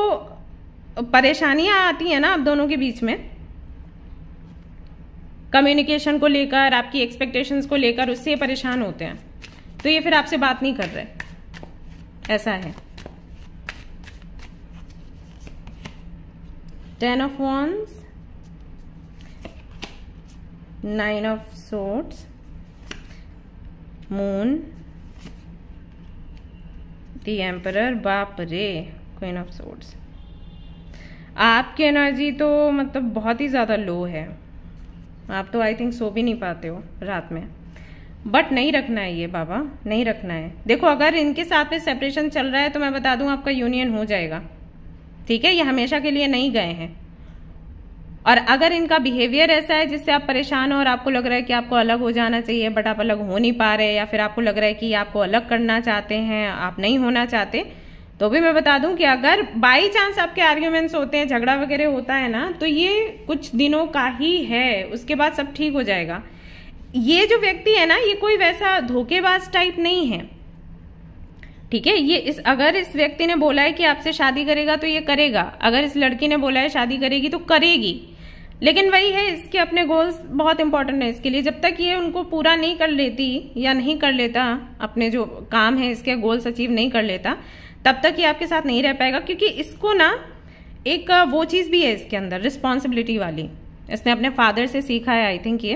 परेशानियां आती है ना आप दोनों के बीच में, कम्युनिकेशन को लेकर, आपकी एक्सपेक्टेशंस को लेकर, उससे ये परेशान होते हैं, तो ये फिर आपसे बात नहीं कर रहे, ऐसा है। 10 of Wands, 9 of Swords, Moon, The Emperor, बाप रे, Queen of Swords। आपकी एनर्जी तो मतलब बहुत ही ज्यादा लो है, आप तो आई थिंक सो भी नहीं पाते हो रात में। बट नहीं रखना है ये बाबा, नहीं रखना है। देखो अगर इनके साथ में सेपरेशन चल रहा है तो मैं बता दूं आपका यूनियन हो जाएगा, ठीक है। ये हमेशा के लिए नहीं गए हैं। और अगर इनका बिहेवियर ऐसा है जिससे आप परेशान हो और आपको लग रहा है कि आपको अलग हो जाना चाहिए बट आप अलग हो नहीं पा रहे, या फिर आपको लग रहा है कि आपको अलग करना चाहते हैं, आप नहीं होना चाहते, तो भी मैं बता दूं कि अगर बाई चांस आपके आर्ग्यूमेंट्स होते हैं, झगड़ा वगैरह होता है ना, तो ये कुछ दिनों का ही है, उसके बाद सब ठीक हो जाएगा। ये जो व्यक्ति है ना, ये कोई वैसा धोखेबाज टाइप नहीं है, ठीक है। ये अगर इस व्यक्ति ने बोला है कि आपसे शादी करेगा तो ये करेगा, अगर इस लड़की ने बोला है शादी करेगी तो करेगी। लेकिन वही है, इसके अपने गोल्स बहुत इंपॉर्टेंट है इसके लिए। जब तक ये उनको पूरा नहीं कर लेती या नहीं कर लेता, अपने जो काम है इसके गोल्स अचीव नहीं कर लेता, तब तक ये आपके साथ नहीं रह पाएगा। क्योंकि इसको ना एक वो चीज भी है इसके अंदर, रिस्पॉन्सिबिलिटी वाली, इसने अपने फादर से सीखा है आई थिंक ये,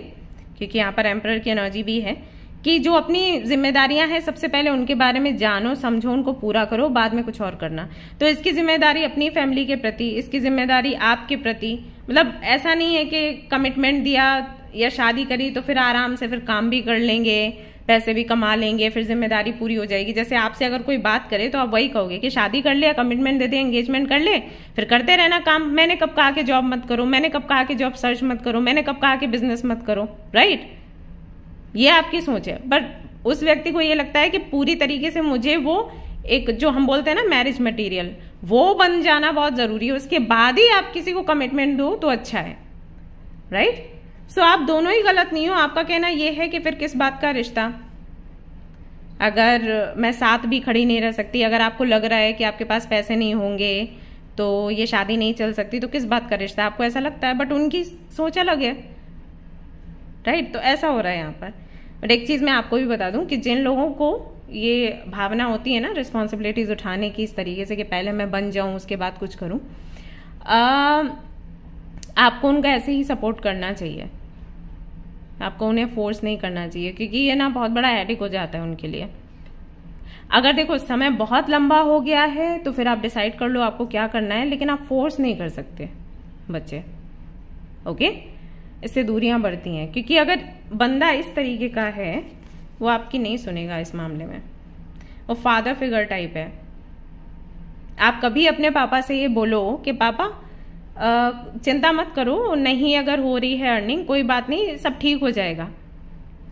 क्योंकि यहाँ पर एम्परर की एनर्जी भी है कि जो अपनी जिम्मेदारियां हैं सबसे पहले उनके बारे में जानो, समझो, उनको पूरा करो, बाद में कुछ और करना। तो इसकी जिम्मेदारी अपनी फैमिली के प्रति, इसकी जिम्मेदारी आपके प्रति, मतलब ऐसा नहीं है कि कमिटमेंट दिया या शादी करी तो फिर आराम से फिर काम भी कर लेंगे, पैसे भी कमा लेंगे, फिर जिम्मेदारी पूरी हो जाएगी। जैसे आपसे अगर कोई बात करे तो आप वही कहोगे कि शादी कर ले, कमिटमेंट दे दे, एंगेजमेंट कर ले, फिर करते रहना काम। मैंने कब कहा कि जॉब मत करो, मैंने कब कहा कि जॉब सर्च मत करो, मैंने कब कहा कि बिजनेस मत करो, राइट। ये आपकी सोच है। बट उस व्यक्ति को ये लगता है कि पूरी तरीके से मुझे वो एक जो हम बोलते हैं ना मैरिज मटेरियल, वो बन जाना बहुत जरूरी है, उसके बाद ही आप किसी को कमिटमेंट दो तो अच्छा है, राइट। सो आप दोनों ही गलत नहीं हो। आपका कहना ये है कि फिर किस बात का रिश्ता, अगर मैं साथ भी खड़ी नहीं रह सकती, अगर आपको लग रहा है कि आपके पास पैसे नहीं होंगे तो ये शादी नहीं चल सकती, तो किस बात का रिश्ता, आपको ऐसा लगता है। बट उनकी सोच अलग है, राइट। तो ऐसा हो रहा है यहाँ पर। बट एक चीज मैं आपको भी बता दूं कि जिन लोगों को ये भावना होती है ना रिस्पॉन्सिबिलिटीज उठाने की, इस तरीके से कि पहले मैं बन जाऊं उसके बाद कुछ करूं, आपको उनका ऐसे ही सपोर्ट करना चाहिए, आपको उन्हें फोर्स नहीं करना चाहिए, क्योंकि ये ना बहुत बड़ा हेडेक हो जाता है उनके लिए। अगर देखो समय बहुत लंबा हो गया है तो फिर आप डिसाइड कर लो आपको क्या करना है, लेकिन आप फोर्स नहीं कर सकते बच्चे, ओके। इससे दूरियां बढ़ती हैं, क्योंकि अगर बंदा इस तरीके का है वो आपकी नहीं सुनेगा इस मामले में, वो फादर फिगर टाइप है, आप कभी अपने पापा से ये बोलो कि पापा चिंता मत करो, नहीं अगर हो रही है अर्निंग कोई बात नहीं, सब ठीक हो जाएगा,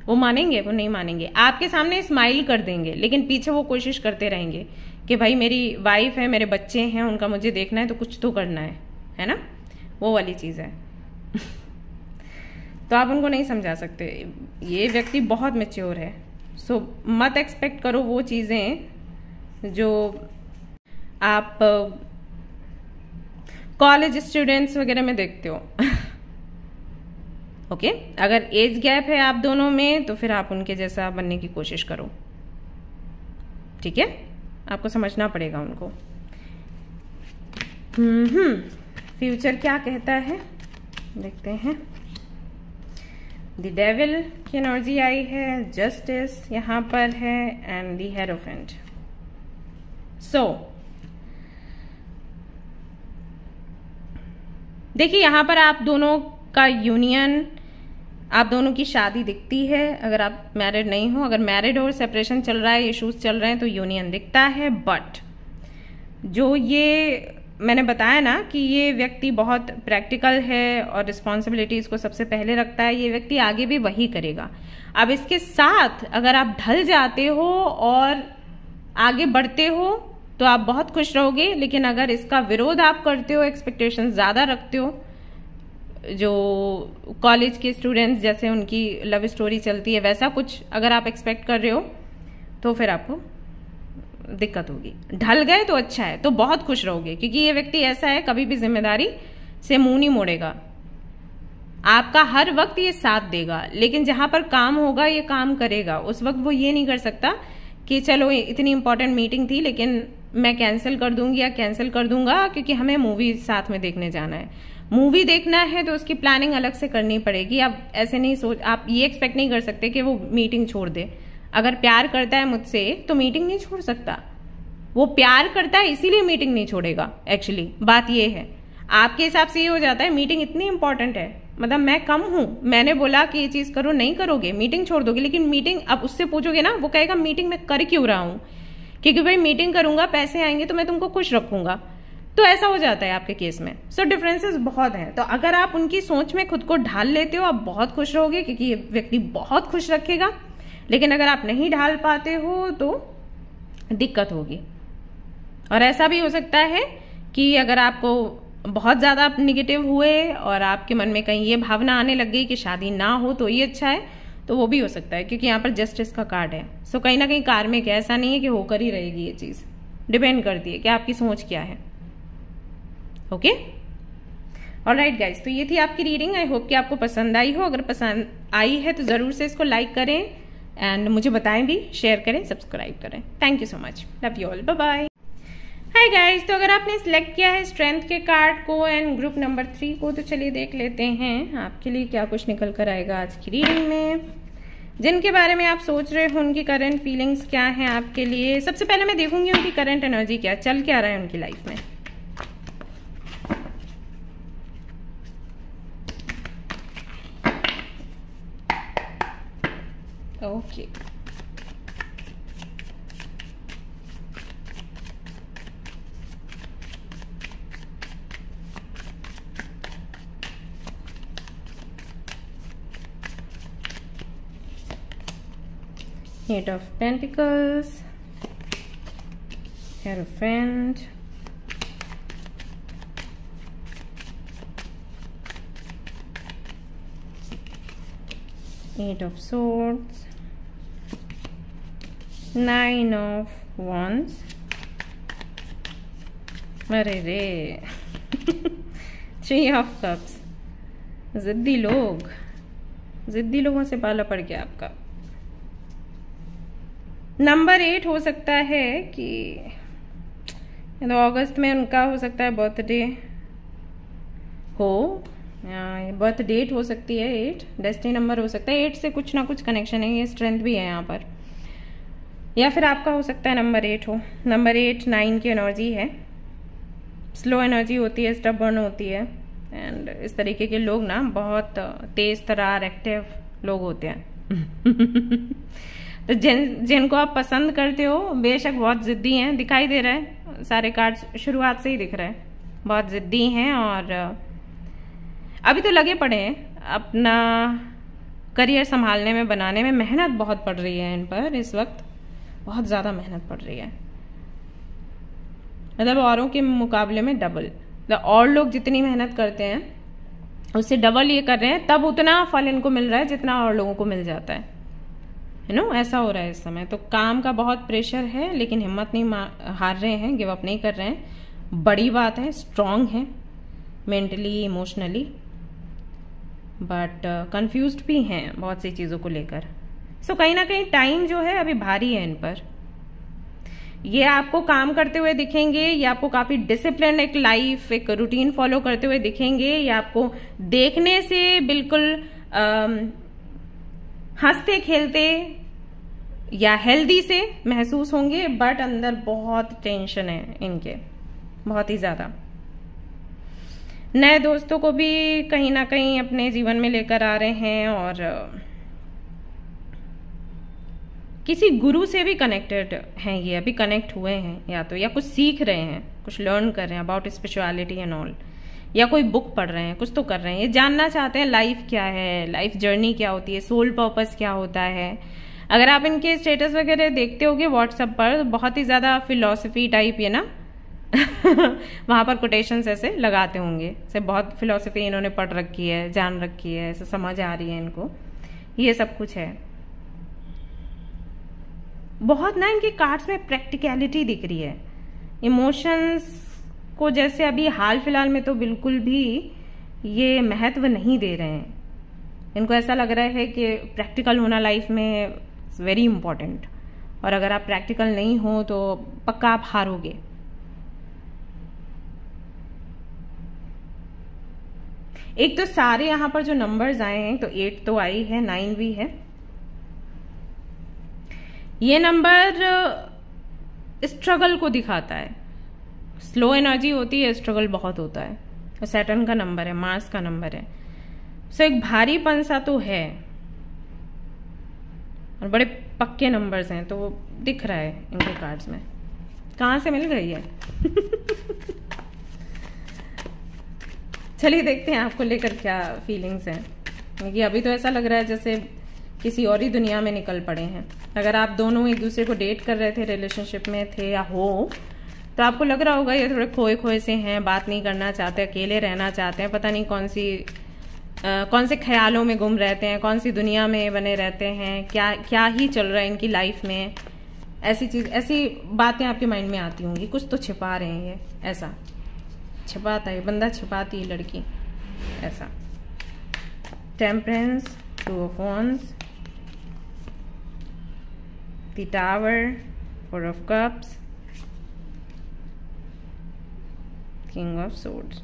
वो मानेंगे? वो नहीं मानेंगे। आपके सामने स्माइल कर देंगे लेकिन पीछे वो कोशिश करते रहेंगे कि भाई मेरी वाइफ है, मेरे बच्चे हैं, उनका मुझे देखना है तो कुछ तो करना है ना, वो वाली चीज है। तो आप उनको नहीं समझा सकते। ये व्यक्ति बहुत मैच्योर है, सो मत एक्सपेक्ट करो वो चीजें जो आप कॉलेज स्टूडेंट्स वगैरह में देखते हो। ओके अगर एज गैप है आप दोनों में तो फिर आप उनके जैसा बनने की कोशिश करो, ठीक है? आपको समझना पड़ेगा उनको। फ्यूचर क्या कहता है देखते हैं। द डेविल की एनर्जी आई है, जस्टिस यहां पर है एंड द हेरोफेंट। सो देखिए यहां पर आप दोनों का यूनियन, आप दोनों की शादी दिखती है। अगर आप मैरिड नहीं हो, अगर मैरिड हो, सेपरेशन चल रहा है, इश्यूज चल रहे हैं तो यूनियन दिखता है। बट जो ये मैंने बताया ना कि ये व्यक्ति बहुत प्रैक्टिकल है और रिस्पॉन्सिबिलिटीज को सबसे पहले रखता है, ये व्यक्ति आगे भी वही करेगा। अब इसके साथ अगर आप ढल जाते हो और आगे बढ़ते हो तो आप बहुत खुश रहोगे, लेकिन अगर इसका विरोध आप करते हो, एक्सपेक्टेशन ज्यादा रखते हो, जो कॉलेज के स्टूडेंट्स जैसे उनकी लव स्टोरी चलती है वैसा कुछ अगर आप एक्सपेक्ट कर रहे हो तो फिर आपको दिक्कत होगी। ढल गए तो अच्छा है, तो बहुत खुश रहोगे, क्योंकि ये व्यक्ति ऐसा है कभी भी जिम्मेदारी से मुंह नहीं मोड़ेगा, आपका हर वक्त ये साथ देगा। लेकिन जहां पर काम होगा ये काम करेगा, उस वक्त वो ये नहीं कर सकता कि चलो इतनी इंपॉर्टेंट मीटिंग थी लेकिन मैं कैंसिल कर दूंगी या कैंसिल कर दूंगा क्योंकि हमें मूवी साथ में देखने जाना है। मूवी देखना है तो उसकी प्लानिंग अलग से करनी पड़ेगी। आप ऐसे नहीं सोच, आप ये एक्सपेक्ट नहीं कर सकते कि वो मीटिंग छोड़ दे। अगर प्यार करता है मुझसे तो मीटिंग नहीं छोड़ सकता, वो प्यार करता है इसीलिए मीटिंग नहीं छोड़ेगा। एक्चुअली बात ये है, आपके हिसाब से ये हो जाता है मीटिंग इतनी इंपॉर्टेंट है, मतलब मैं कम हूं, मैंने बोला कि ये चीज करो, नहीं करोगे, मीटिंग छोड़ दोगे। लेकिन मीटिंग अब उससे पूछोगे ना, वो कहेगा मीटिंग मैं कर क्यों रहा हूं, क्योंकि भाई मीटिंग करूंगा, पैसे आएंगे तो मैं तुमको खुश रखूंगा। तो ऐसा हो जाता है आपके केस में। सो डिफरेंसेस बहुत हैं। तो अगर आप उनकी सोच में खुद को ढाल लेते हो आप बहुत खुश रहोगे, क्योंकि ये व्यक्ति बहुत खुश रखेगा। लेकिन अगर आप नहीं ढाल पाते हो तो दिक्कत होगी। और ऐसा भी हो सकता है कि अगर आपको बहुत ज्यादा निगेटिव हुए और आपके मन में कहीं ये भावना आने लग गई कि शादी ना हो तो ये अच्छा है, तो वो भी हो सकता है, क्योंकि यहाँ पर जस्टिस का कार्ड है। सो कहीं ना कहीं कार्मिक है, ऐसा नहीं है कि होकर ही रहेगी ये चीज, डिपेंड करती है कि आपकी सोच क्या है। ओके ऑलराइट गाइज, तो ये थी आपकी रीडिंग। आई होप कि आपको पसंद आई हो। अगर पसंद आई है तो जरूर से इसको लाइक करें एंड मुझे बताएं भी, शेयर करें, सब्सक्राइब करें। Thank you so much, love you all, bye bye. Hi guys, तो अगर आपने सिलेक्ट किया है स्ट्रेंथ के कार्ड को एंड ग्रुप नंबर 3 को, तो चलिए देख लेते हैं आपके लिए क्या कुछ निकल कर आएगा आज की रीडिंग में। जिनके बारे में आप सोच रहे हो उनकी करंट फीलिंग्स क्या हैं आपके लिए। सबसे पहले मैं देखूंगी उनकी करंट एनर्जी क्या चल क्या रहा है उनकी लाइफ में। Okay Eight of Pentacles, Hierophant, Eight of Swords, Nine of Wands, अरे रे Three of Cups, जिद्दी लोग, जिद्दी लोगों से पाला पड़ गया आपका। नंबर 8 हो सकता है कि अगस्त में उनका हो सकता है बर्थडे हो, बर्थ डेट हो सकती है 8, डेस्टिनी नंबर हो सकता है 8 से कुछ ना कुछ कनेक्शन है, ये स्ट्रेंथ भी है यहाँ पर। या फिर आपका हो सकता है नंबर 8 हो। नंबर 8 9 की एनर्जी है, स्लो एनर्जी होती है, स्टबर्न होती है एंड इस तरीके के लोग ना बहुत तेज तरार एक्टिव लोग होते हैं। तो जिनको आप पसंद करते हो, बेशक बहुत जिद्दी हैं, दिखाई दे रहा है सारे कार्ड्स शुरुआत से ही दिख रहा है, बहुत जिद्दी हैं और अभी तो लगे पड़े हैं अपना करियर संभालने में, बनाने में। मेहनत बहुत पड़ रही है इन पर इस वक्त, बहुत ज़्यादा मेहनत पड़ रही है, मतलब औरों के मुकाबले में डबल। और लोग जितनी मेहनत करते हैं उससे डबल ये कर रहे हैं, तब उतना फल इनको मिल रहा है जितना और लोगों को मिल जाता है, ऐसा हो रहा है इस समय। तो काम का बहुत प्रेशर है, लेकिन हिम्मत नहीं हार रहे हैं, गिव अप नहीं कर रहे हैं। बड़ी बात है, स्ट्रांग है मेंटली, इमोशनली, बट कंफ्यूज्ड भी हैं बहुत सी चीज़ों को लेकर। सो कहीं ना कहीं टाइम जो है अभी भारी है इन पर। ये आपको काम करते हुए दिखेंगे, ये आपको काफी डिसिप्लिन एक लाइफ, एक रूटीन फॉलो करते हुए दिखेंगे, ये आपको देखने से बिल्कुल हंसते खेलते या हेल्दी से महसूस होंगे, बट अंदर बहुत टेंशन है इनके, बहुत ही ज्यादा। नए दोस्तों को भी कहीं ना कहीं अपने जीवन में लेकर आ रहे हैं और किसी गुरु से भी कनेक्टेड हैं, ये अभी कनेक्ट हुए हैं या कुछ सीख रहे हैं, कुछ लर्न कर रहे हैं अबाउट स्पिरिचुअलिटी एंड ऑल, या कोई बुक पढ़ रहे हैं, कुछ तो कर रहे हैं। ये जानना चाहते हैं लाइफ क्या है, लाइफ जर्नी क्या होती है, सोल पर्पस क्या होता है। अगर आप इनके स्टेटस वगैरह देखते होगे व्हाट्सएप पर, बहुत ही ज्यादा फिलॉसफी टाइप ये ना वहां पर कोटेशंस ऐसे लगाते होंगे, से बहुत फिलॉसफी इन्होंने पढ़ रखी है, जान रखी है, ऐसे समझ आ रही है इनको, ये सब कुछ है। बहुत ना इनके कार्ड्स में प्रैक्टिकलिटी दिख रही है, इमोशंस को जैसे अभी हाल फिलहाल में तो बिल्कुल भी ये महत्व नहीं दे रहे हैं। इनको ऐसा लग रहा है कि प्रैक्टिकल होना लाइफ में वेरी इंपॉर्टेंट, और अगर आप प्रैक्टिकल नहीं हो तो पक्का आप हारोगे। एक तो सारे यहां पर जो नंबर्स आए हैं, तो 8 तो आई है, 9 भी है। ये नंबर स्ट्रगल को दिखाता है, स्लो एनर्जी होती है, स्ट्रगल बहुत होता है। और सैटर्न का नंबर है, मार्स का नंबर है, सो एक भारीपन सा तो है और बड़े पक्के नंबर्स हैं, तो वो दिख रहा है इनके कार्ड्स में। कहाँ से मिल गई है चलिए देखते हैं आपको लेकर क्या फीलिंग्स हैं, क्योंकि अभी तो ऐसा लग रहा है जैसे किसी और ही दुनिया में निकल पड़े हैं। अगर आप दोनों एक दूसरे को डेट कर रहे थे, रिलेशनशिप में थे या हो, तो आपको लग रहा होगा ये थोड़े खोए खोए से हैं, बात नहीं करना चाहते, अकेले रहना चाहते हैं, पता नहीं कौन से ख्यालों में गुम रहते हैं, कौन सी दुनिया में बने रहते हैं, क्या ही चल रहा है इनकी लाइफ में। ऐसी बातें आपके माइंड में आती होंगी, कुछ तो छिपा रहे हैं, ये ऐसा छिपाता है बंदा, छिपाती है लड़की, ऐसा। Temperance, 2 of wands, the Tower, 4 of cups, King of Swords।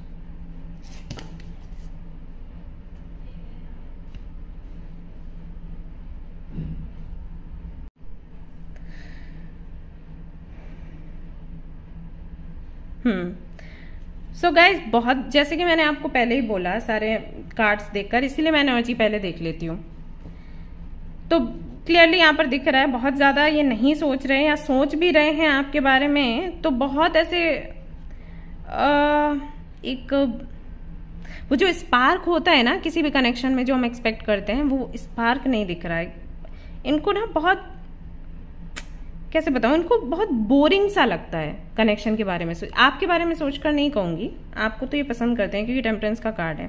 So guys, बहुत जैसे कि मैंने आपको पहले ही बोला, सारे कार्ड्स देखकर, इसीलिए मैं एनर्जी पहले देख लेती हूँ। तो क्लियरली यहाँ पर दिख रहा है बहुत ज्यादा ये नहीं सोच रहे हैं, या सोच भी रहे हैं आपके बारे में तो बहुत ऐसे एक वो जो स्पार्क होता है ना किसी भी कनेक्शन में, जो हम एक्सपेक्ट करते हैं, वो स्पार्क नहीं दिख रहा है इनको ना। बहुत कैसे बताऊं, इनको बहुत बोरिंग सा लगता है कनेक्शन के बारे में। आपके बारे में सोचकर नहीं कहूंगी, आपको तो ये पसंद करते हैं क्योंकि टेम्परेंस का कार्ड है।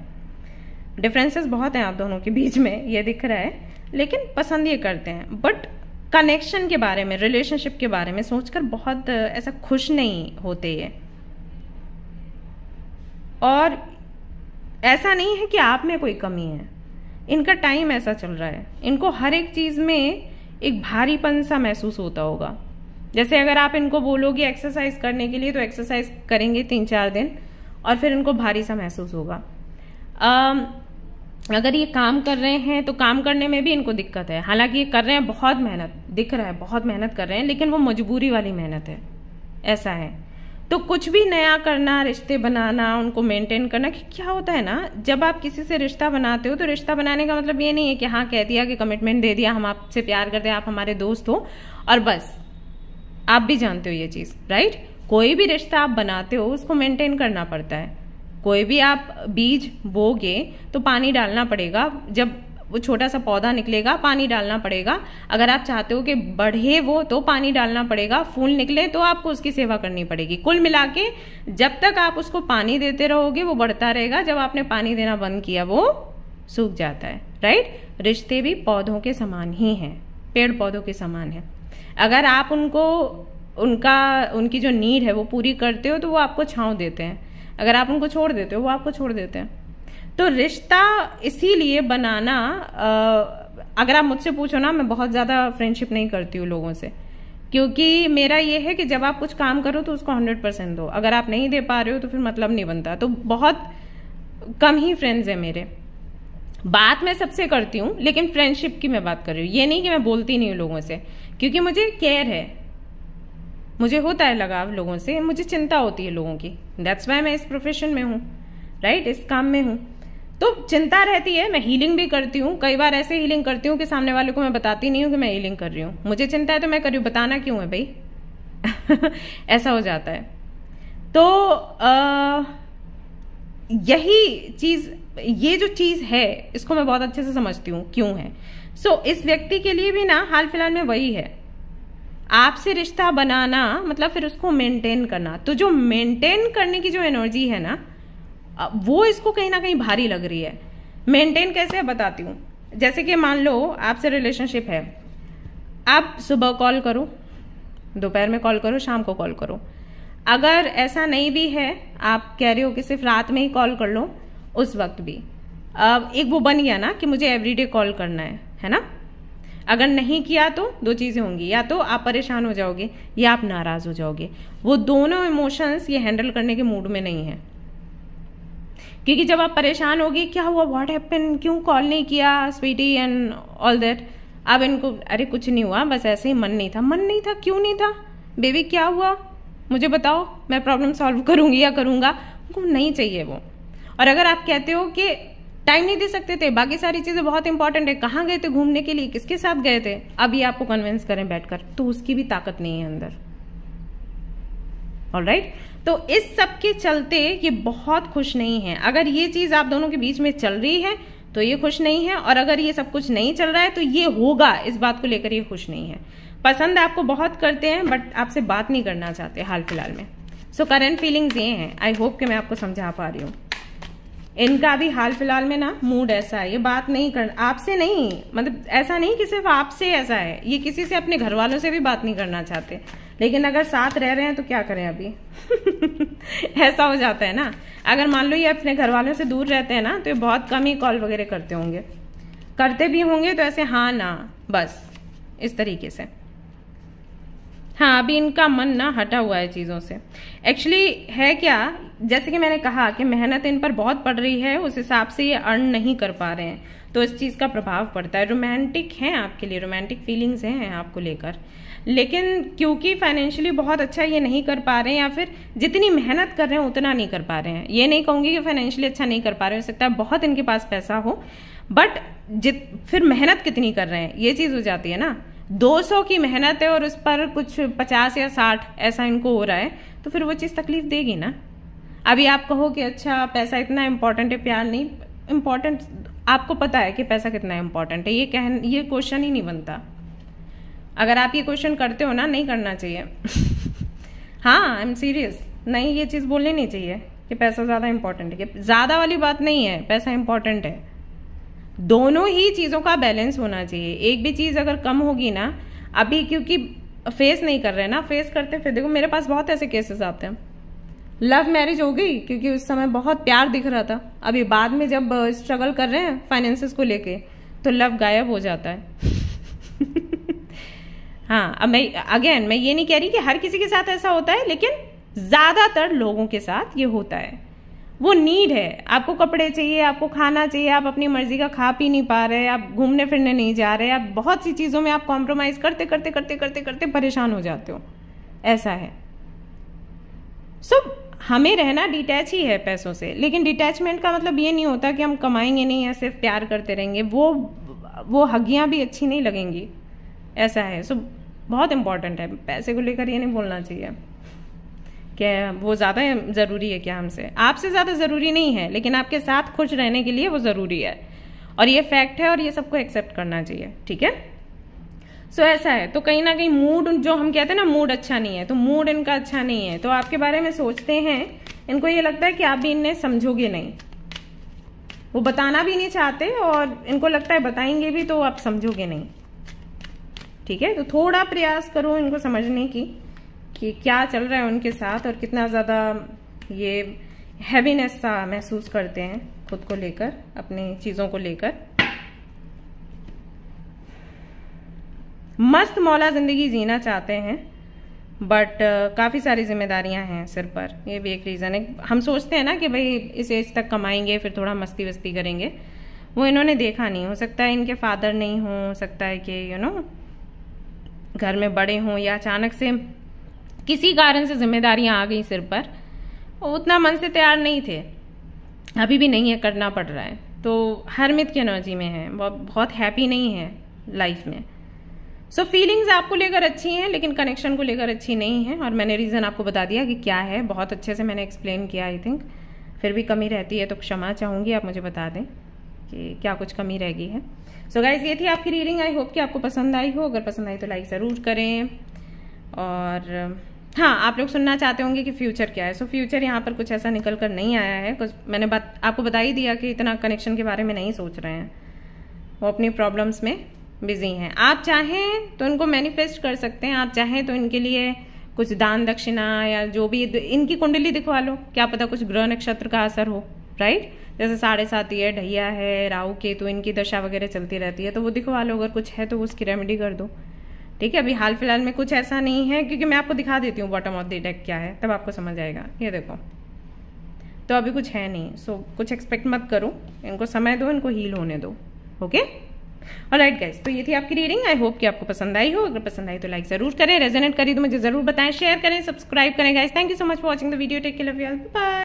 डिफरेंसेस बहुत हैं आप दोनों के बीच में, ये दिख रहा है, लेकिन पसंद ये करते हैं। बट कनेक्शन के बारे में, रिलेशनशिप के बारे में सोचकर बहुत ऐसा खुश नहीं होते ये। और ऐसा नहीं है कि आप में कोई कमी है, इनका टाइम ऐसा चल रहा है, इनको हर एक चीज में एक भारीपन सा महसूस होता होगा। जैसे अगर आप इनको बोलोगे एक्सरसाइज करने के लिए, तो एक्सरसाइज करेंगे 3-4 दिन और फिर इनको भारी सा महसूस होगा। अगर ये काम कर रहे हैं तो काम करने में भी इनको दिक्कत है, हालांकि ये कर रहे हैं, बहुत मेहनत दिख रहा है, बहुत मेहनत कर रहे हैं, लेकिन वो मजबूरी वाली मेहनत है, ऐसा है। तो कुछ भी नया करना, रिश्ते बनाना, उनको मेंटेन करना, कि क्या होता है ना, जब आप किसी से रिश्ता बनाते हो तो रिश्ता बनाने का मतलब ये नहीं है कि हाँ कह दिया कि कमिटमेंट दे दिया, हम आपसे प्यार करते हैं, आप हमारे दोस्त हो और बस। आप भी जानते हो ये चीज, राइट? कोई भी रिश्ता आप बनाते हो उसको मेंटेन करना पड़ता है। कोई भी आप बीज बोगे तो पानी डालना पड़ेगा, जब वो छोटा सा पौधा निकलेगा पानी डालना पड़ेगा। अगर आप चाहते हो कि बढ़े वो तो पानी डालना पड़ेगा, फूल निकले तो आपको उसकी सेवा करनी पड़ेगी। कुल मिला के जब तक आप उसको पानी देते रहोगे वो बढ़ता रहेगा, जब आपने पानी देना बंद किया वो सूख जाता है, राइट? रिश्ते भी पौधों के समान ही हैं, पेड़ पौधों के समान है। अगर आप उनकी जो नीड है वो पूरी करते हो तो वो आपको छांव देते हैं, अगर आप उनको छोड़ देते हो वो आपको छोड़ देते हैं। तो रिश्ता इसीलिए बनाना, अगर आप मुझसे पूछो ना, मैं बहुत ज्यादा फ्रेंडशिप नहीं करती हूँ लोगों से, क्योंकि मेरा ये है कि जब आप कुछ काम करो तो उसको 100% दो। अगर आप नहीं दे पा रहे हो तो फिर मतलब नहीं बनता। तो बहुत कम ही फ्रेंड्स है मेरे। बात मैं सबसे करती हूँ, लेकिन फ्रेंडशिप की मैं बात कर रही हूँ। ये नहीं कि मैं बोलती नहीं हूँ लोगों से, क्योंकि मुझे केयर है, मुझे होता है लगाव लोगों से, मुझे चिंता होती है लोगों की। दैट्स वाई मैं इस प्रोफेशन में हूँ, राइट? इस काम में हूँ तो चिंता रहती है। मैं हीलिंग भी करती हूँ, कई बार ऐसे हीलिंग करती हूँ कि सामने वाले को मैं बताती नहीं हूँ कि मैं हीलिंग कर रही हूँ। मुझे चिंता है तो मैं कर रही हूँ, बताना क्यों है भाई? ऐसा हो जाता है। तो यही चीज, ये जो चीज है इसको मैं बहुत अच्छे से समझती हूँ क्यों है। सो इस व्यक्ति के लिए भी ना हाल फिलहाल में वही है, आपसे रिश्ता बनाना मतलब फिर उसको मेंटेन करना। तो जो मेंटेन करने की जो एनर्जी है ना, वो इसको कहीं ना कहीं भारी लग रही है। मेंटेन कैसे है बताती हूँ। जैसे कि मान लो आपसे रिलेशनशिप है, आप सुबह कॉल करो, दोपहर में कॉल करो, शाम को कॉल करो। अगर ऐसा नहीं भी है, आप कह रहे हो कि सिर्फ रात में ही कॉल कर लो, उस वक्त भी एक वो बन गया ना कि मुझे एवरीडे कॉल करना है ना। अगर नहीं किया तो दो चीजें होंगी, या तो आप परेशान हो जाओगे या आप नाराज हो जाओगे। वो दोनों इमोशंस ये हैंडल करने के मूड में नहीं है, क्योंकि जब आप परेशान होगी, क्या हुआ, व्हाट हैपेंड, क्यों कॉल नहीं किया स्वीटी एंड ऑल दैट। अब इनको अरे कुछ नहीं हुआ, बस ऐसे ही मन नहीं था। मन नहीं था, क्यों नहीं था बेबी, क्या हुआ मुझे बताओ, मैं प्रॉब्लम सॉल्व करूंगी या करूंगा। उनको नहीं चाहिए वो। और अगर आप कहते हो कि टाइम नहीं दे सकते थे, बाकी सारी चीजें बहुत इंपॉर्टेंट है, कहाँ गए थे घूमने के लिए, किसके साथ गए थे, अभी आपको कन्विंस करें बैठकर, तो उसकी भी ताकत नहीं है अंदर। ऑलराइट? तो इस सब के चलते ये बहुत खुश नहीं है। अगर ये चीज आप दोनों के बीच में चल रही है तो ये खुश नहीं है, और अगर ये सब कुछ नहीं चल रहा है तो ये होगा, इस बात को लेकर ये खुश नहीं है। पसंद आपको बहुत करते हैं बट आपसे बात नहीं करना चाहते हाल फिलहाल में। सो करंट फीलिंग्स ये हैं। आई होप कि मैं आपको समझा पा रही हूँ। इनका भी हाल फिलहाल में ना मूड ऐसा है, ये बात नहीं कर, आपसे नहीं, मतलब ऐसा नहीं कि सिर्फ आपसे ऐसा है, ये किसी से, अपने घर वालों से भी बात नहीं करना चाहते। लेकिन अगर साथ रह रहे हैं तो क्या करें अभी? ऐसा हो जाता है ना। अगर मान लो ये अपने घर वालों से दूर रहते हैं ना, तो ये बहुत कम ही कॉल वगैरह करते होंगे, करते भी होंगे तो ऐसे हाँ ना बस इस तरीके से। हाँ, अभी इनका मन ना हटा हुआ है चीजों से। एक्चुअली है क्या, जैसे कि मैंने कहा कि मेहनत इन पर बहुत पड़ रही है, उस हिसाब से ये अर्न नहीं कर पा रहे हैं, तो इस चीज का प्रभाव पड़ता है। रोमांटिक हैं आपके लिए, रोमांटिक फीलिंग्स हैं आपको लेकर, लेकिन क्योंकि फाइनेंशियली बहुत अच्छा ये नहीं कर पा रहे हैं, या फिर जितनी मेहनत कर रहे हैं उतना नहीं कर पा रहे हैं। ये नहीं कहूंगी कि फाइनेंशियली अच्छा नहीं कर पा रहे, हो सकता है बहुत इनके पास पैसा हो, बट फिर मेहनत कितनी कर रहे हैं ये चीज हो जाती है ना। 200 की मेहनत है और उस पर कुछ 50 या 60 ऐसा इनको हो रहा है, तो फिर वो चीज तकलीफ देगी ना। अभी आप कहो कि अच्छा पैसा इतना इंपॉर्टेंट है, प्यार नहीं इंपॉर्टेंट, आपको पता है कि पैसा कितना इंपॉर्टेंट है, ये क्वेश्चन ही नहीं बनता। अगर आप ये क्वेश्चन करते हो ना, नहीं करना चाहिए। हाँ, आई एम सीरियस, नहीं ये चीज बोलनी नहीं चाहिए कि पैसा ज्यादा इंपॉर्टेंट है, कि ज्यादा वाली बात नहीं है, पैसा इंपॉर्टेंट है। दोनों ही चीजों का बैलेंस होना चाहिए। एक भी चीज अगर कम होगी ना, अभी क्योंकि फेस नहीं कर रहे ना, फेस करते फिर देखो मेरे पास बहुत ऐसे केसेस आते हैं। लव मैरिज हो गई क्योंकि उस समय बहुत प्यार दिख रहा था, अभी बाद में जब स्ट्रगल कर रहे हैं फाइनेंसेस को लेके तो लव गायब हो जाता है। हाँ, अब मैं ये नहीं कह रही कि हर किसी के साथ ऐसा होता है, लेकिन ज्यादातर लोगों के साथ ये होता है। वो नीड है, आपको कपड़े चाहिए, आपको खाना चाहिए, आप अपनी मर्जी का खा पी नहीं पा रहे, आप घूमने फिरने नहीं जा रहे, आप बहुत सी चीजों में आप कॉम्प्रोमाइज करते करते करते करते करते परेशान हो जाते हो, ऐसा है। सो हमें रहना डिटैच ही है पैसों से, लेकिन डिटैचमेंट का मतलब ये नहीं होता कि हम कमाएंगे नहीं या सिर्फ प्यार करते रहेंगे, वो हगियां भी अच्छी नहीं लगेंगी, ऐसा है। सो बहुत इंपॉर्टेंट है, पैसे को लेकर ये नहीं बोलना चाहिए कि वो ज़्यादा ज़रूरी है क्या हमसे, आपसे ज़्यादा ज़रूरी नहीं है, लेकिन आपके साथ खुश रहने के लिए वो ज़रूरी है, और ये फैक्ट है और ये सबको एक्सेप्ट करना चाहिए, ठीक है। सो ऐसा है। तो कहीं ना कहीं मूड, जो हम कहते हैं ना मूड अच्छा नहीं है, तो मूड इनका अच्छा नहीं है, तो आपके बारे में सोचते हैं, इनको ये लगता है कि आप भी इन्हें समझोगे नहीं, वो बताना भी नहीं चाहते, और इनको लगता है बताएंगे भी तो आप समझोगे नहीं, ठीक है। तो थोड़ा प्रयास करो इनको समझने की कि क्या चल रहा है उनके साथ, और कितना ज्यादा ये हैवीनेस सा महसूस करते हैं खुद को लेकर, अपनी चीजों को लेकर। मस्त मौला जिंदगी जीना चाहते हैं, बट काफ़ी सारी जिम्मेदारियां हैं सिर पर, ये भी एक रीज़न है। हम सोचते हैं ना कि भाई इस एज तक कमाएंगे फिर थोड़ा मस्ती वस्ती करेंगे, वो इन्होंने देखा नहीं, हो सकता है इनके फादर नहीं हो सकता है कि घर में बड़े हों, या अचानक से किसी कारण से जिम्मेदारियां आ गई सिर पर, उतना मन से तैयार नहीं थे, अभी भी नहीं है, करना पड़ रहा है, तो हर की एनर्जी में है, बहुत हैप्पी नहीं है लाइफ में। सो फीलिंग्स आपको लेकर अच्छी हैं, लेकिन कनेक्शन को लेकर अच्छी नहीं है, और मैंने रीज़न आपको बता दिया कि क्या है, बहुत अच्छे से मैंने एक्सप्लेन किया आई थिंक। फिर भी कमी रहती है तो क्षमा चाहूँगी, आप मुझे बता दें कि क्या कुछ कमी रह गई है। सो गाइज, ये थी आपकी रीडिंग, आई होप कि आपको पसंद आई हो, अगर पसंद आई तो लाइक ज़रूर करें। और हाँ, आप लोग सुनना चाहते होंगे कि फ्यूचर क्या है। सो फ्यूचर यहाँ पर कुछ ऐसा निकल कर नहीं आया है, कुछ मैंने आपको बता ही दिया कि इतना कनेक्शन के बारे में नहीं सोच रहे हैं, वो अपनी प्रॉब्लम्स में बिजी हैं। आप चाहें तो इनको मैनिफेस्ट कर सकते हैं, आप चाहें तो इनके लिए कुछ दान दक्षिणा या जो भी, इनकी कुंडली दिखवा लो, क्या पता कुछ ग्रह नक्षत्र का असर हो, राइट। जैसे 7.5 है, ढैया है, राहु केतु, इनकी दशा वगैरह चलती रहती है, तो वो दिखवा लो, अगर कुछ है तो उसकी रेमेडी कर दो, ठीक है। अभी हाल फिलहाल में कुछ ऐसा नहीं है, क्योंकि मैं आपको दिखा देती हूँ बॉटम ऑफ द डेक क्या है, तब आपको समझ आएगा। ये देखो, तो अभी कुछ है नहीं, सो कुछ एक्सपेक्ट मत करो, इनको समय दो, इनको हील होने दो, ओके। ऑलराइट गाइस, तो ये थी आपकी रीडिंग, आई होप कि आपको पसंद आई हो, अगर पसंद आई तो लाइक जरूर करें, रेजोनेट करी तो मुझे जरूर बताएं, शेयर करें, सब्सक्राइब करें guys. Thank you so much for watching the video, take care, love you all, bye.